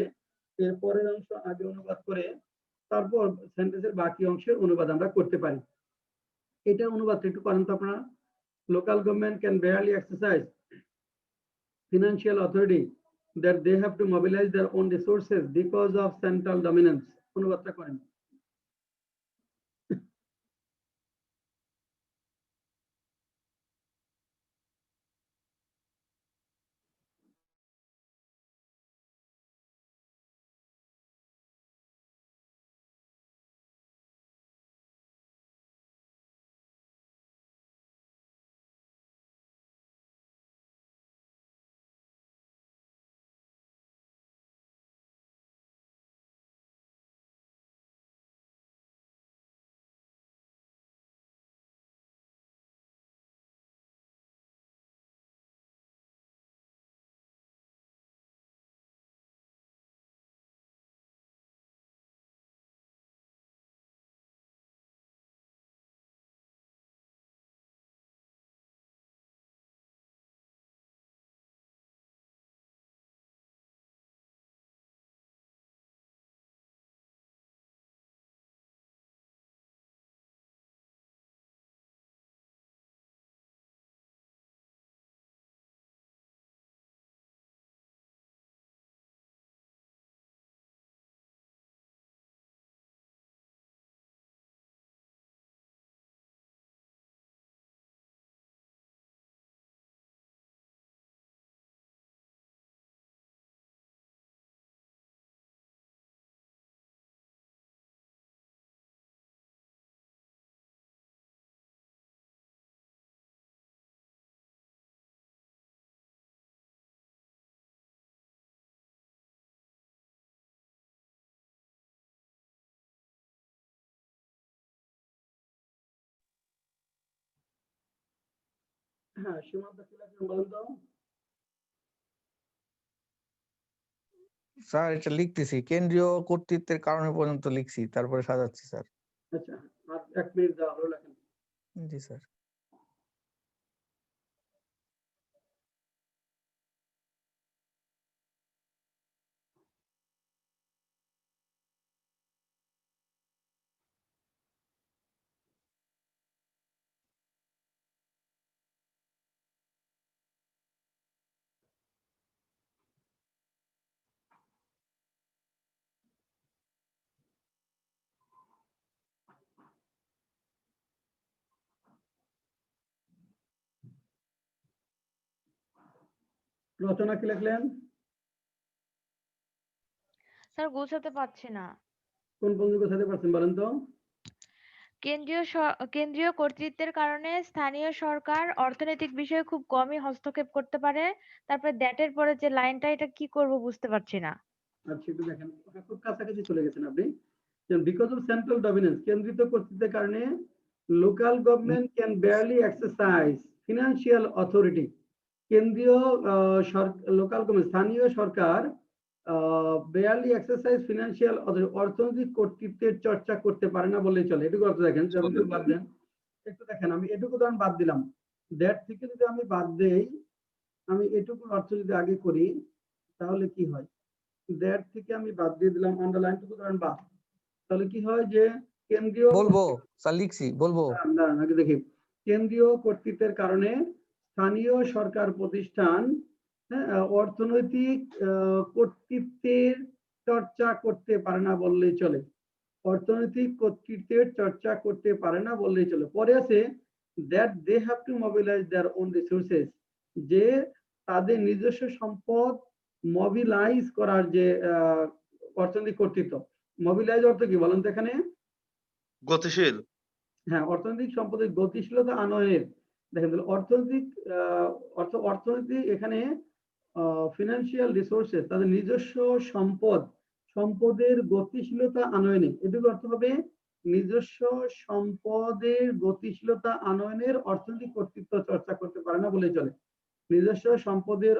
এর পরের অংশ আগে অনুবাদ করে তারপর সেন্টেন্সের বাকি অংশের অনুবাদ আমরা করতে পারি। এটা অনুবাদটা একটু করেন তো আপনারা। Local government can barely exercise financial authority that they have to mobilize their own resources because of central dominance. অনুবাদটা করেন। হ্যাঁ, সীমান্ত কি লিখবেন বলেন তো? স্যার এটা লিখতেছি, কেন্দ্রীয় কর্তৃত্বের কারণে পর্যন্ত লিখছি, তারপরে সাজাচ্ছি স্যার। আচ্ছা, আর 1 মিনিট দেওয়া হলো, লেখেন। জি স্যার। রচনা কি লিখলেন? স্যার গোছাতে পারছি না। কোন পর্যন্ত গোছাতে পারছেন বলেন তো? কেন্দ্রীয় কর্তৃত্বের কারণে স্থানীয় সরকার অর্থনৈতিক বিষয়ে খুব কমই হস্তক্ষেপ করতে পারে। তারপরে দ্যাটের পরে যে লাইনটা, এটা কি করব বুঝতে পারছি না। আচ্ছা, একটু দেখেন, খুব কাছাকাছি চলে গেছেন আপনি। বিকজ অফ সেন্ট্রাল ডমিনেন্স, কেন্দ্রিত কর্তৃত্বের কারণে local government can barely exercise financial authority. কেন্দ্রীয় লোকাল গভর্নমেন্ট, স্থানীয় সরকার বারলি এক্সারসাইজ ফিনান্সিয়াল অথরিটি, অর্থনৈতিক কর্তৃত্বের চর্চা করতে পারে না বললেই চলে। এটুকু অর্থ দেখেন, যে আপনি বাদ দেন, একটু দেখেন, আমি এটুকু তো আমি বাদ দিলাম। দ্যাট থেকে যদি আমি বাদ দেই, আমি এটুকুর অর্থ যদি আগে করি, তাহলে কি হয়? দ্যাট থেকে আমি বাদ দিয়ে দিলাম, আন্ডারলাইনটুকু ধরেন বাদ, তাহলে কি হয় যে কেন্দ্রীয় বলবো স্যার, লিখছি বলবো। দাঁড়ান আগে দেখি। কেন্দ্রীয় কর্তৃত্বের কারণে স্থানীয় সরকার প্রতিষ্ঠান অর্থনৈতিক কর্তৃত্বের চর্চা করতে পারে না বললেই চলে। অর্থনৈতিক কর্তৃত্বের চর্চা করতে পারে না বললেই চলে। পরে আছে that they have to mobilise their own resources, যে তাদের নিজস্ব সম্পদ মোবিলাইজ করার যে অর্থনৈতিক কর্তৃত্ব। মোবিলাইজ অর্থ কি বলেন তো এখানে? গতিশীল। হ্যাঁ, অর্থনৈতিক সম্পদের গতিশীলতা আনয়নের। দেখেন তাহলে অর্থনৈতিক অর্থনীতি এখানে ফিনান্সিয়াল রিসোর্সেস, তাদের নিজস্ব সম্পদের গতিশীলতা আনয়নে। এটুকু অর্থ হবে নিজস্ব সম্পদের গতিশীলতা আনয়নের অর্থনৈতিক কর্তৃত্ব চর্চা করতে পারে না বলে চলে। নিজস্ব সম্পদের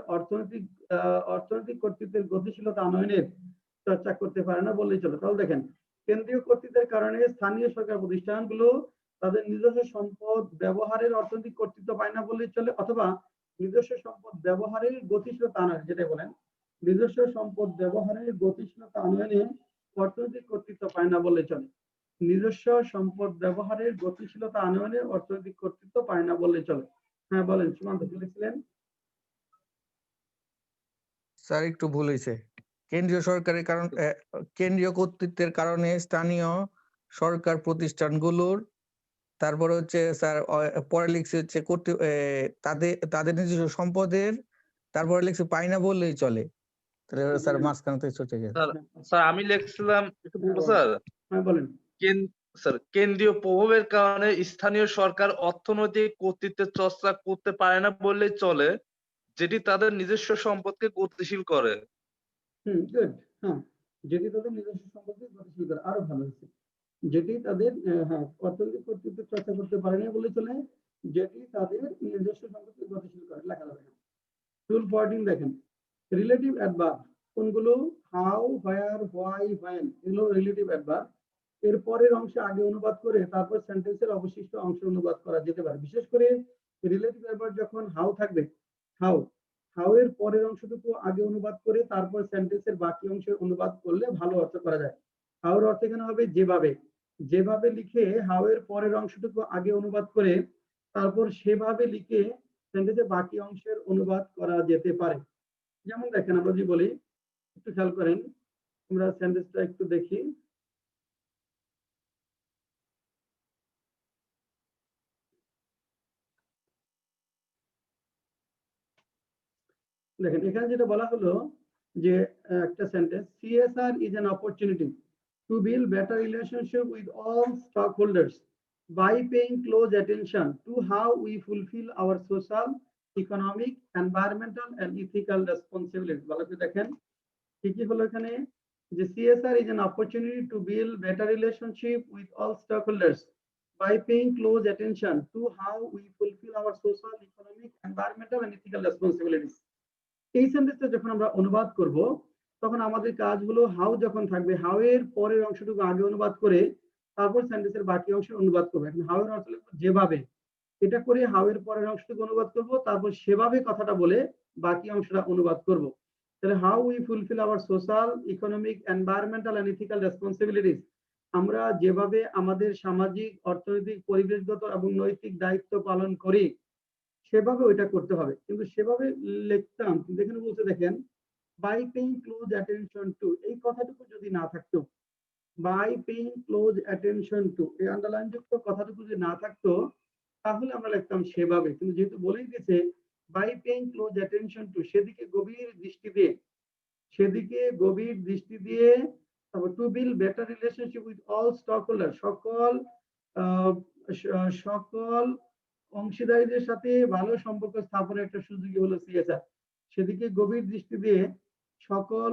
অর্থনৈতিক কর্তৃত্বের গতিশীলতা আনয়নের চর্চা করতে পারে না বললেই চলে। তাহলে দেখেন, কেন্দ্রীয় কর্তৃত্বের কারণে স্থানীয় সরকার প্রতিষ্ঠানগুলো তাদের নিজস্ব সম্পদ ব্যবহারের অর্থনৈতিক কর্তৃত্ব পায় না বললেই চলে, অথবা নিজস্ব সম্পদ ব্যবহারের গতিশীলতা আনয়ন, যেটা বলেন নিজস্ব সম্পদ ব্যবহারের গতিশীলতা আনয়নে অর্থনৈতিক কর্তৃত্ব পায় না বললে চলে। নিজস্ব সম্পদ ব্যবহারের গতিশীলতা আনয়নে অর্থনৈতিক কর্তৃত্ব পায় না বললে চলে। হ্যাঁ বলেন, সীমান্ত কি লিখছিলেন? স্যার একটু ভুল হয়েছে। কেন্দ্রীয় সরকারের কারণ কেন্দ্রীয় কর্তৃত্বের কারণে স্থানীয় সরকার প্রতিষ্ঠানগুলোর, তারপরে হচ্ছে স্যার পরে লিখছে হচ্ছে তাদের নিজস্ব সম্পদের, তারপরে লিখছে পায় না বললেই চলে। তাহলে স্যার মাঝখান থেকে চলে গেছে। স্যার আমি লিখছিলাম, একটু বলবো স্যার? হ্যাঁ বলেন। স্যার কেন্দ্রীয় প্রভাবের কারণে স্থানীয় সরকার অর্থনৈতিক কর্তৃত্বের চর্চা করতে পারে না বললেই চলে, যেটি তাদের নিজস্ব সম্পদকে গতিশীল করে। গুড। হ্যাঁ, যেটি তাদের নিজস্ব সম্পদকে গতিশীল করে, আরো ভালো হয়েছে। যেটি তাদের অর্থনৈতিক কর্তৃত্বের চর্চা করতে পারে না বলে চলে, যেটি তাদের নিজস্ব সম্পদকে গতিশীল করে, লেখা যাবে না। টুল 14 দেখেন, রিলেটিভ অ্যাডভার্ব কোনগুলো? হাউ, হোয়ার, হোয়াই, হোয়েন, এগুলো রিলেটিভ অ্যাডভার্ব। এর পরের অংশে আগে অনুবাদ করে তারপর সেন্টেন্সের অবশিষ্ট অংশ অনুবাদ করা যেতে পারে। বিশেষ করে রিলেটিভ অ্যাডভার্ব যখন হাউ থাকবে, হাউ এর পরের অংশটুকু আগে অনুবাদ করে তারপর সেন্টেন্সের বাকি অংশের অনুবাদ করলে ভালো অর্থ করা যায়। হাউর অর্থ এখানে হবে যেভাবে লিখে হাউ এর পরের অংশটুকু আগে অনুবাদ করে তারপর সেভাবে লিখে সেন্টেন্সের বাকি অংশের অনুবাদ করা যেতে পারে। যেমন দেখেন, আমরা যদি বলি, একটু খেয়াল করেন, আমরা সেন্টেন্সটা একটু দেখি। দেখেন এখানে যেটা বলা হলো যে একটা sentence, CSR is an opportunity to build better relationship with all stockholders by paying close attention to how we fulfill our social, economic, environmental and ethical responsibilities। ভালো করে দেখেন কি হলো এখানে, যে CSR is an opportunity to build better relationship with all stockholders by paying close attention to how we fulfill our social, economic, environmental and ethical responsibilities. এই সেন্টেন্সটা যখন আমরা অনুবাদ করব তখন আমাদের কাজ হলো হাউ যখন থাকবে হাউ এর পরের অংশটুকু আগে অনুবাদ করে তারপর সেন্টেন্সের বাকি অংশ অনুবাদ করব। এখন হাউ এর অর্থ লিখব যেভাবে, এটা করে হাউ এর পরের অংশটুকু অনুবাদ করব, তারপর সেভাবে কথাটা বলে বাকি অংশটা অনুবাদ করব। তাহলে how we fulfil our social, economic, environmental and ethical responsibilities, আমরা যেভাবে আমাদের সামাজিক, অর্থনৈতিক, পরিবেশগত এবং নৈতিক দায়িত্ব পালন করি সেভাবে ওইটা করতে হবে। কিন্তু সেভাবে লিখতাম, কিন্তু এখানে বলতে দেখেন by paying close attention to, এই কথাটুকু যদি না থাকতো, by paying close attention to, এই আন্ডারলাইন যুক্ত কথাটুকু যদি না থাকতো তাহলে আমরা লিখতাম সেভাবে। কিন্তু যেহেতু বলেই দিয়েছে by paying close attention to, সেদিকে গভীর দৃষ্টি দিয়ে, সেদিকে গভীর দৃষ্টি দিয়ে, তারপর to build better relationship with all stock holder, সকল অংশীদারীদের সাথে ভালো সম্পর্ক স্থাপনের একটা সুযোগই হলো সিএসআর। সেদিকে গভীর দৃষ্টি দিয়ে সকল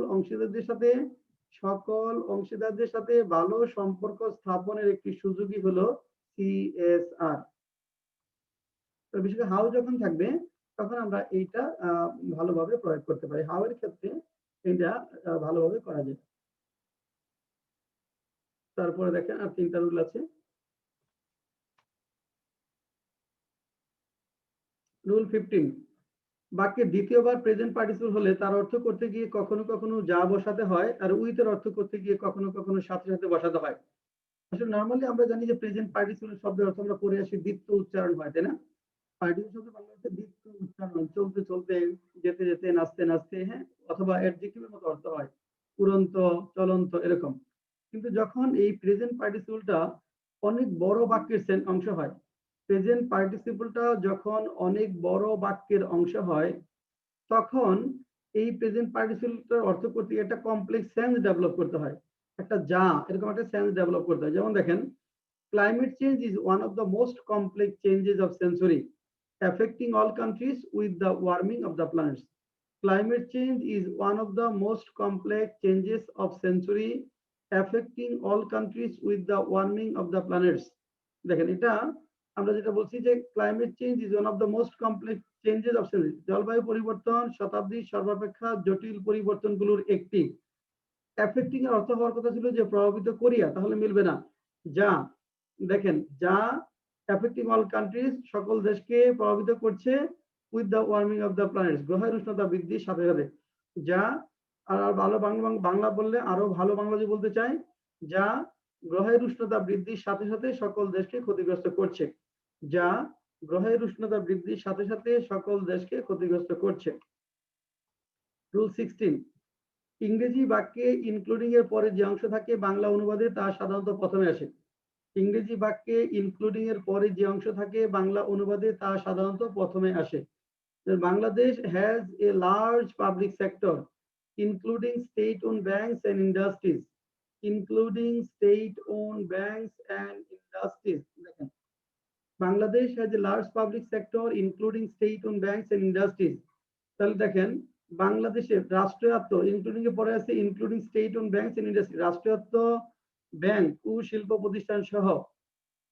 অংশীদারদের সাথে ভালো সম্পর্ক স্থাপনের একটি সুযোগই হলো সিএসআর। তো বিশেষ করে হাউ যখন থাকবে তখন আমরা এইটা ভালোভাবে প্রয়োগ করতে পারি। হাউ এর ক্ষেত্রে এটা ভালোভাবে করা যায়। তারপরে দেখেন আর 3টা রুল আছে। রুল 15, বাক্যে দ্বিতীয়বার প্রেজেন্ট পার্টিসিপল হলে তার অর্থ করতে গিয়ে কখনো কখনো যা বসাতে হয় আর উইথ এর অর্থ করতে গিয়ে কখনো কখনো সাথে সাথে বসাতে হয়। আসলে নরমালি আমরা জানি যে প্রেজেন্ট পার্টিসিপল শব্দের অর্থ আমরা পড়ে আসি দ্বিত্ব উচ্চারণ হয়, তাই না? পার্টিসিপল শব্দ বাংলাতে দ্বিত্ব উচ্চারণ, চলতে চলতে, যেতে যেতে, নাচতে নাচতে, হ্যাঁ, অথবা অ্যাডজেক্টিভের মতো অর্থ হয়, উড়ন্ত, চলন্ত, এরকম। কিন্তু যখন এই প্রেজেন্ট পার্টিসিপলটা অনেক বড় বাক্যের অংশ হয়, প্রেজেন্ট পার্টিসিপলটা যখন অনেক বড় বাক্যের অংশ হয় তখন এই প্রেজেন্ট পার্টিসিপলটার অর্থ করতে একটা কমপ্লেক্স সেন্স ডেভেলপ করতে হয়, একটা যা এরকম একটা সেন্স ডেভেলপ করতে হয়। যেমন দেখেন, climate change is one of the most complex changes of century affecting all countries with the warming of the planets. Climate change is one of the most complex changes of century affecting all countries with the warming of the planets. দেখেন, এটা আমরা যেটা বলছি যে climate change is one of the most complex changes of century, জলবায়ু পরিবর্তন শতাব্দীর সর্বাপেক্ষা জটিল পরিবর্তনগুলোর একটি। অ্যাফেক্টিং এর অর্থ হওয়ার কথা ছিল যে প্রভাবিত করিয়া, তাহলে মিলবে না। যা, দেখেন, যা affecting all countries, সকল দেশকে প্রভাবিত করছে with the warming of the planets, গ্রহের উষ্ণতা বৃদ্ধির সাথে সাথে। যা, আর ভালো বাংলা বললে আরো ভালো বাংলা যে বলতে চাই, যা গ্রহের উষ্ণতা বৃদ্ধির সাথে সাথে সকল দেশকে ক্ষতিগ্রস্ত করছে। যা গ্রহের উষ্ণতা বৃদ্ধির সাথে সাথে সকল দেশকে ক্ষতিগ্রস্ত করছে। রুল 16, ইংরেজি বাক্যে ইনক্লুডিং এর পরে যে অংশ থাকে বাংলা অনুবাদে তা সাধারণত প্রথমে আসে। ইংরেজি বাক্যে ইনক্লুডিং এর পরে যে অংশ থাকে বাংলা অনুবাদে তা সাধারণত প্রথমে আসে। Bangladesh has a large public sector including state own banks and industries, including state own banks and industries. দেখেন, Bangladesh has a large public sector including state own banks and industries. তাহলে দেখেন, বাংলাদেশের রাষ্ট্রায়ত্ত, ইনক্লুডিং এর পরে আছে including state own banks and industry, রাষ্ট্রায়ত্ত bank ও শিল্প প্রতিষ্ঠান সহ,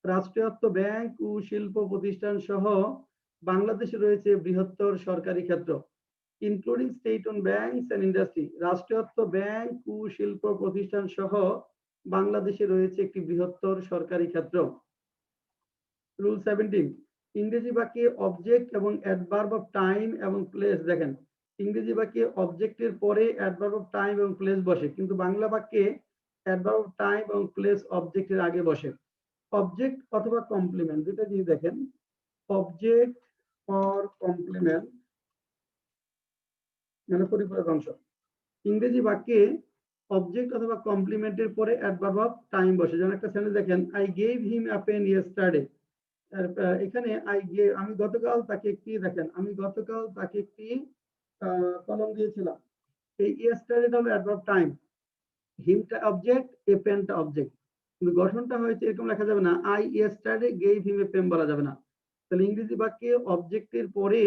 রাষ্ট্রায়ত্ত ব্যাংক ও শিল্প প্রতিষ্ঠান সহ বাংলাদেশে রয়েছে বৃহত্তর সরকারি ক্ষেত্র। Including state own banks and industry, রাষ্ট্রায়ত্ত ব্যাংক ও শিল্প প্রতিষ্ঠান সহ বাংলাদেশে রয়েছে একটি বৃহত্তর সরকারি ক্ষেত্র। রুল 17, ইংরেজি বাক্যে অবজেক্ট এবং অ্যাডভার্ব অফ টাইম এবং প্লেস। দেখেন, ইংরেজি বাক্যে অবজেক্টের পরে অ্যাডভার্ব অফ টাইম এবং প্লেস বসে, কিন্তু বাংলা বাক্যে অ্যাডভার্ব অফ টাইম এবং প্লেস অবজেক্টের আগে বসে। অবজেক্ট অথবা কমপ্লিমেন্ট, দুটো যদি দেখেন, অবজেক্ট অর কমপ্লিমেন্ট মানে পরিপূরক অংশ। ইংরেজি বাক্যে অবজেক্ট অথবা কমপ্লিমেন্টের পরে অ্যাডভার্ব অফ টাইম বসে। যেমন একটা সেন্টেন্স দেখেন, I gave him a pen yesterday. এখানে আই গেভ, আমি গতকাল তাকে একটি, দেখেন, আমি গতকাল তাকে একটি কলম দিয়েছিলাম। এই ইয়েস্টারডেটা হলো অ্যাডভার্ব টাইম, হিমটা অবজেক্ট, এ পেনটা অবজেক্ট। কিন্তু গঠনটা হয়েছে এরকম লেখা যাবে না, I yesterday gave him a pen বলা যাবে না। তাহলে ইংরেজি বাক্যে অবজেক্টের পরে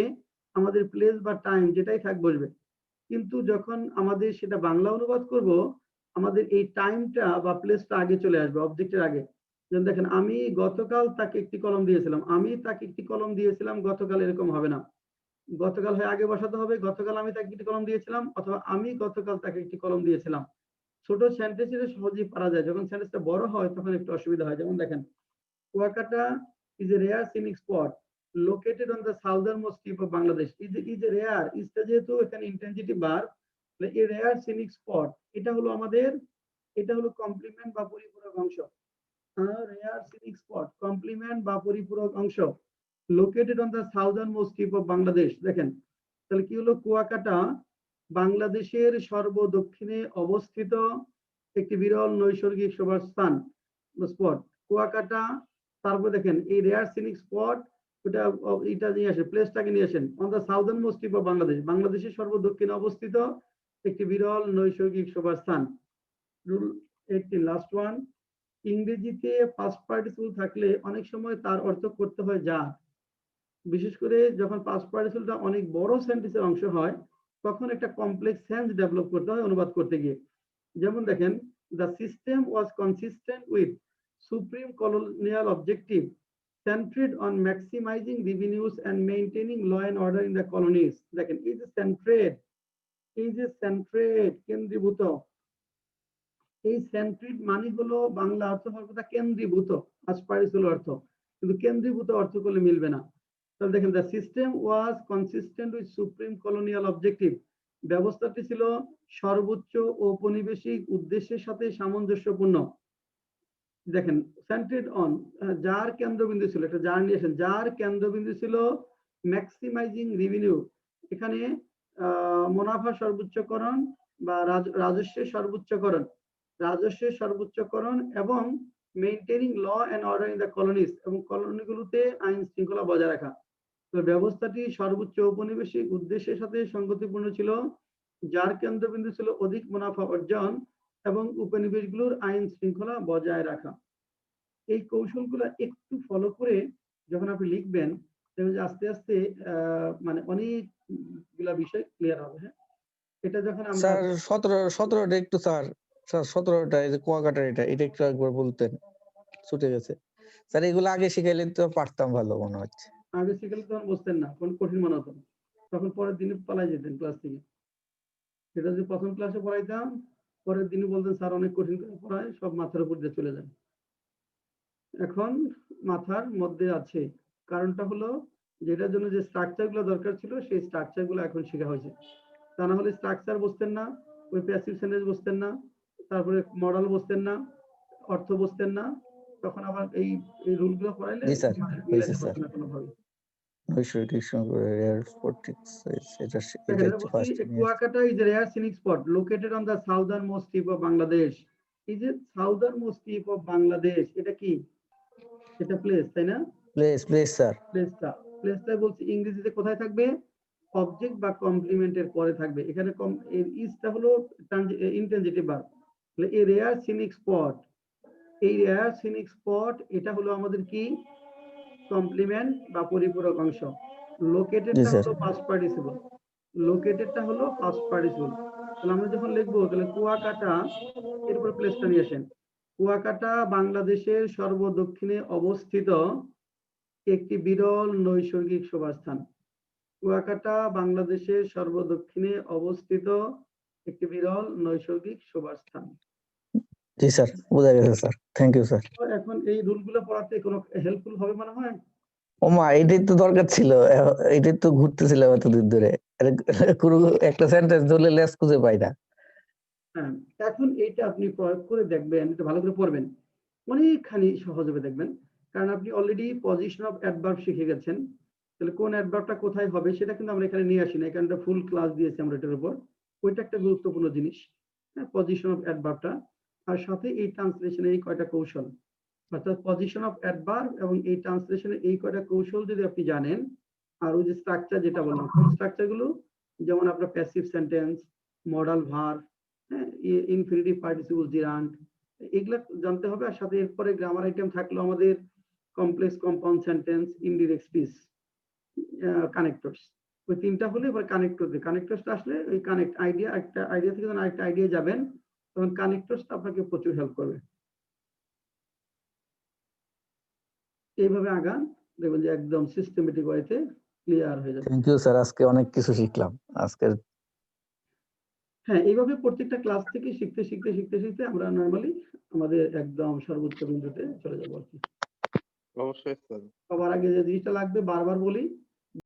আমাদের প্লেস বা টাইম যেটাই থাক বসবে। কিন্তু যখন আমাদের সেটা বাংলা অনুবাদ করব, আমাদের এই টাইমটা বা প্লেসটা আগে চলে আসবে অবজেক্টের আগে। যেমন দেখেন আমি গতকাল তাকে একটি কলম দিয়েছিলাম, আমি তাকে একটি কলম দিয়েছিলাম গতকাল, এরকম হবে না। গতকাল হয় আগে বসাতে হবে, গতকাল আমি তাকে একটি কলম দিয়েছিলাম, অথবা আমি গতকাল তাকে একটি কলম দিয়েছিলাম। ছোট সেন্টেন্সে সহজেই পারা যায়, যখন সেন্টেন্সটা বড় হয় তখন একটু অসুবিধা হয়। যেমন দেখেন, Kuakata is a rare scenic spot located on the southernmost tip of Bangladesh. is a rare, ইসটা যেহেতু এখানে ইন্টেনজিটিভ ভার্ব, তাহলে a rare scenic spot এটা হলো আমাদের, এটা হলো কমপ্লিমেন্ট বা পরিপূরক অংশ। rare scenic spot কমপ্লিমেন্ট বা পরিপূরক অংশ located on the southernmost tip of Bangladesh। দেখেন তাহলে কি হলো, কুয়াকাটা বাংলাদেশের সর্বদক্ষিণে অবস্থিত একটি বিরল নৈসর্গিক শোভাস্থান স্পট। কুয়াকাটা, তারপর দেখেন এই রেয়ার সিনিক স্পট, ওটা এটা নিয়ে আসেন, প্লেসটাকে নিয়ে আসেন, on the southern most tip of Bangladesh, বাংলাদেশের সর্বদক্ষিণে অবস্থিত একটি বিরল নৈসর্গিক শোভাস্থান। রুল 18 লাস্ট ওয়ান, ইংরেজিতে পাস্ট পার্টিসিপল থাকলে অনেক সময় তার অর্থ করতে হয় যা, বিশেষ করে যখন পাস্ট পার্টিসিপলটা অনেক বড় সেন্টেন্সের অংশ হয় তখন একটা কমপ্লেক্স সেন্স ডেভেলপ করতে হয় অনুবাদ করতে গিয়ে। যেমন দেখেন, the system was consistent with supreme colonial objective centered on maximizing revenues and maintaining law and order in the colonies। দেখেন এই যে centered কেন্দ্রীভূত, এই সেন্ট্রিড মানে হলো বাংলা অর্থ হওয়ার কথা কেন্দ্রীভূত, পার্টিসিপল অর্থ, কিন্তু কেন্দ্রীভূত অর্থ করলে মিলবে না। তাহলে দেখেন, the system was consistent with supreme colonial objective, ব্যবস্থাটি ছিল সর্বোচ্চ ঔপনিবেশিক উদ্দেশ্যের সাথে সামঞ্জস্যপূর্ণ। দেখেন সেন্টার্ড অন, যার কেন্দ্রবিন্দু ছিল, একটা যার নিয়ে আসেন, যার কেন্দ্রবিন্দু ছিল ম্যাক্সিমাইজিং রেভিনিউ, এখানে মুনাফা সর্বোচ্চকরণ বা রাজস্বের সর্বোচ্চকরণ এবং maintaining law and order in the colonies, এবং কলোনিগুলোতে আইন শৃঙ্খলা বজায় রাখা। তো ব্যবস্থাটি সর্বোচ্চ ঔপনিবেশিক উদ্দেশ্যের সাথে সঙ্গতিপূর্ণ ছিল, যার কেন্দ্রবিন্দু ছিল অধিক মুনাফা অর্জন এবং উপনিবেশগুলোর আইন শৃঙ্খলা বজায় রাখা। এই কৌশলগুলো একটু ফলো করে যখন আপনি লিখবেন, দেখবেন যে আস্তে আস্তে মানে অনেকগুলা বিষয় ক্লিয়ার হবে। হ্যাঁ, এটা যখন আমরা স্যার 17টা একটু স্যার 17টা এই যে কুয়াকাটার এটা একটু একবার বলতেন, ছুটে গেছে স্যার। এগুলো আগে শিখাইলে তো পারতাম ভালো মনে হচ্ছে। আগে শিখালে তখন বুঝতেন না, কোন কঠিন মনে হতো, তখন পরের দিনে পালাই যেতেন ক্লাস থেকে। সেটা যদি প্রথম ক্লাসে পড়াইতাম, পরের দিনে বলতেন স্যার অনেক কঠিন করে পড়ায়, সব মাথার উপর দিয়ে চলে যায়। এখন মাথার মধ্যে আছে, কারণটা হলো যেটার জন্য যে স্ট্রাকচার গুলো দরকার ছিল সেই স্ট্রাকচার গুলো এখন শেখা হয়েছে। তা না হলে স্ট্রাকচার বুঝতেন না, ওই প্যাসিভ সেন্টেন্স বুঝতেন না, তারপরে মডেল বুঝতেন না, অর্থ বুঝতেন না, তখন আবার এই রুল গুলো পড়াইলে জি স্যার, মিলাইতে পারতেন না কোনোভাবে। Kuakata is a rare scenic spot located on the southernmost tip of Bangladesh. Is it southernmost tip of Bangladesh? এটা কি? এটা প্লেস, তাই না? Place sir. প্লেসটা বলছি ইংরেজিতে কোথায় থাকবে? অবজেক্ট বা কমপ্লিমেন্টের পরে থাকবে। এখানে ইসটা হলো ইন্টেনজিটিভ ভার্ব। তাহলে এই রেয়ার সিনিক স্পট, এই রেয়ার সিনিক স্পট এটা হলো আমাদের কি? কমপ্লিমেন্ট বা পরিপূরক অংশ। লোকেটেডটা হলো পাস্ট পার্টিসিপল, লোকেটেডটা হলো পাস্ট পার্টিসিপল। তাহলে আমরা যখন লিখবো, তাহলে কুয়াকাটা, এরপর প্লেসটা নিয়ে আসেন, কুয়াকাটা বাংলাদেশের সর্বদক্ষিণে অবস্থিত একটি বিরল নৈসর্গিক শোভাস্থান। কুয়াকাটা বাংলাদেশের সর্বদক্ষিণে অবস্থিত একটি বিরল নৈসর্গিক শোভাস্থান। জি স্যার, বোঝা গেছে স্যার, থ্যাংক ইউ স্যার। এখন এই রুলগুলো পড়াতে কোনো হেল্পফুল হবে মনে হয়? ওমা, এটাই তো দরকার ছিল, এটাই তো ঘুরতেছিলাম এতদিন ধরে, কোনো একটা সেন্টেন্স ধরলে লেস খুঁজে পাই না। হ্যাঁ, এখন এইটা আপনি প্রয়োগ করে দেখবেন, এটা ভালো করে পড়বেন, অনেকখানি সহজ হবে দেখবেন, কারণ আপনি অলরেডি পজিশন অফ অ্যাডভার্ব শিখে গেছেন। তাহলে কোন অ্যাডভার্বটা কোথায় হবে সেটা কিন্তু আমরা এখানে নিয়ে আসি না, এখানে ফুল ক্লাস দিয়েছি আমরা এটার উপর। ওইটা একটা গুরুত্বপূর্ণ জিনিস, হ্যাঁ, পজিশন অফ অ্যাডভার্বটা, আর সাথে এই ট্রান্সলেশনে এই কয়টা কৌশল, অর্থাৎ পজিশন অফ অ্যাডভার্ব এবং এই ট্রান্সলেশনে এই কয়টা কৌশল যদি আপনি জানেন, আর ওই যে স্ট্রাকচার যেটা বললাম, কোন স্ট্রাকচারগুলো, যেমন আপনার প্যাসিভ সেন্টেন্স, মডাল ভার্ব, হ্যাঁ, ইনফিনিটিভ পার্টিসিপল জিরান্ট, এগুলা জানতে হবে। আর সাথে এরপরে গ্রামার আইটেম থাকলো আমাদের complex compound sentence, indirect speech, connectors. ওই তিনটা হলে এবার কানেক্টরসটা আসলে ওই কানেক্ট আইডিয়া, একটা আইডিয়া থেকে যখন আরেকটা আইডিয়া যাবেন তখন কানেক্টরসটা আপনাকে প্রচুর হেল্প করবে। এইভাবে আগান, দেখবেন যে একদম সিস্টেমেটিক ওয়েতে ক্লিয়ার হয়ে যাবে। থ্যাংক ইউ স্যার, আজকে অনেক কিছু শিখলাম আজকের। হ্যাঁ, এইভাবে প্রত্যেকটা ক্লাস থেকে শিখতে শিখতে শিখতে শিখতে আমরা নরমালি আমাদের একদম সর্বোচ্চ বিন্দুতে চলে যাবো আর কি। অবশ্যই স্যার। সবার আগে যে জিনিসটা লাগবে বারবার বলি,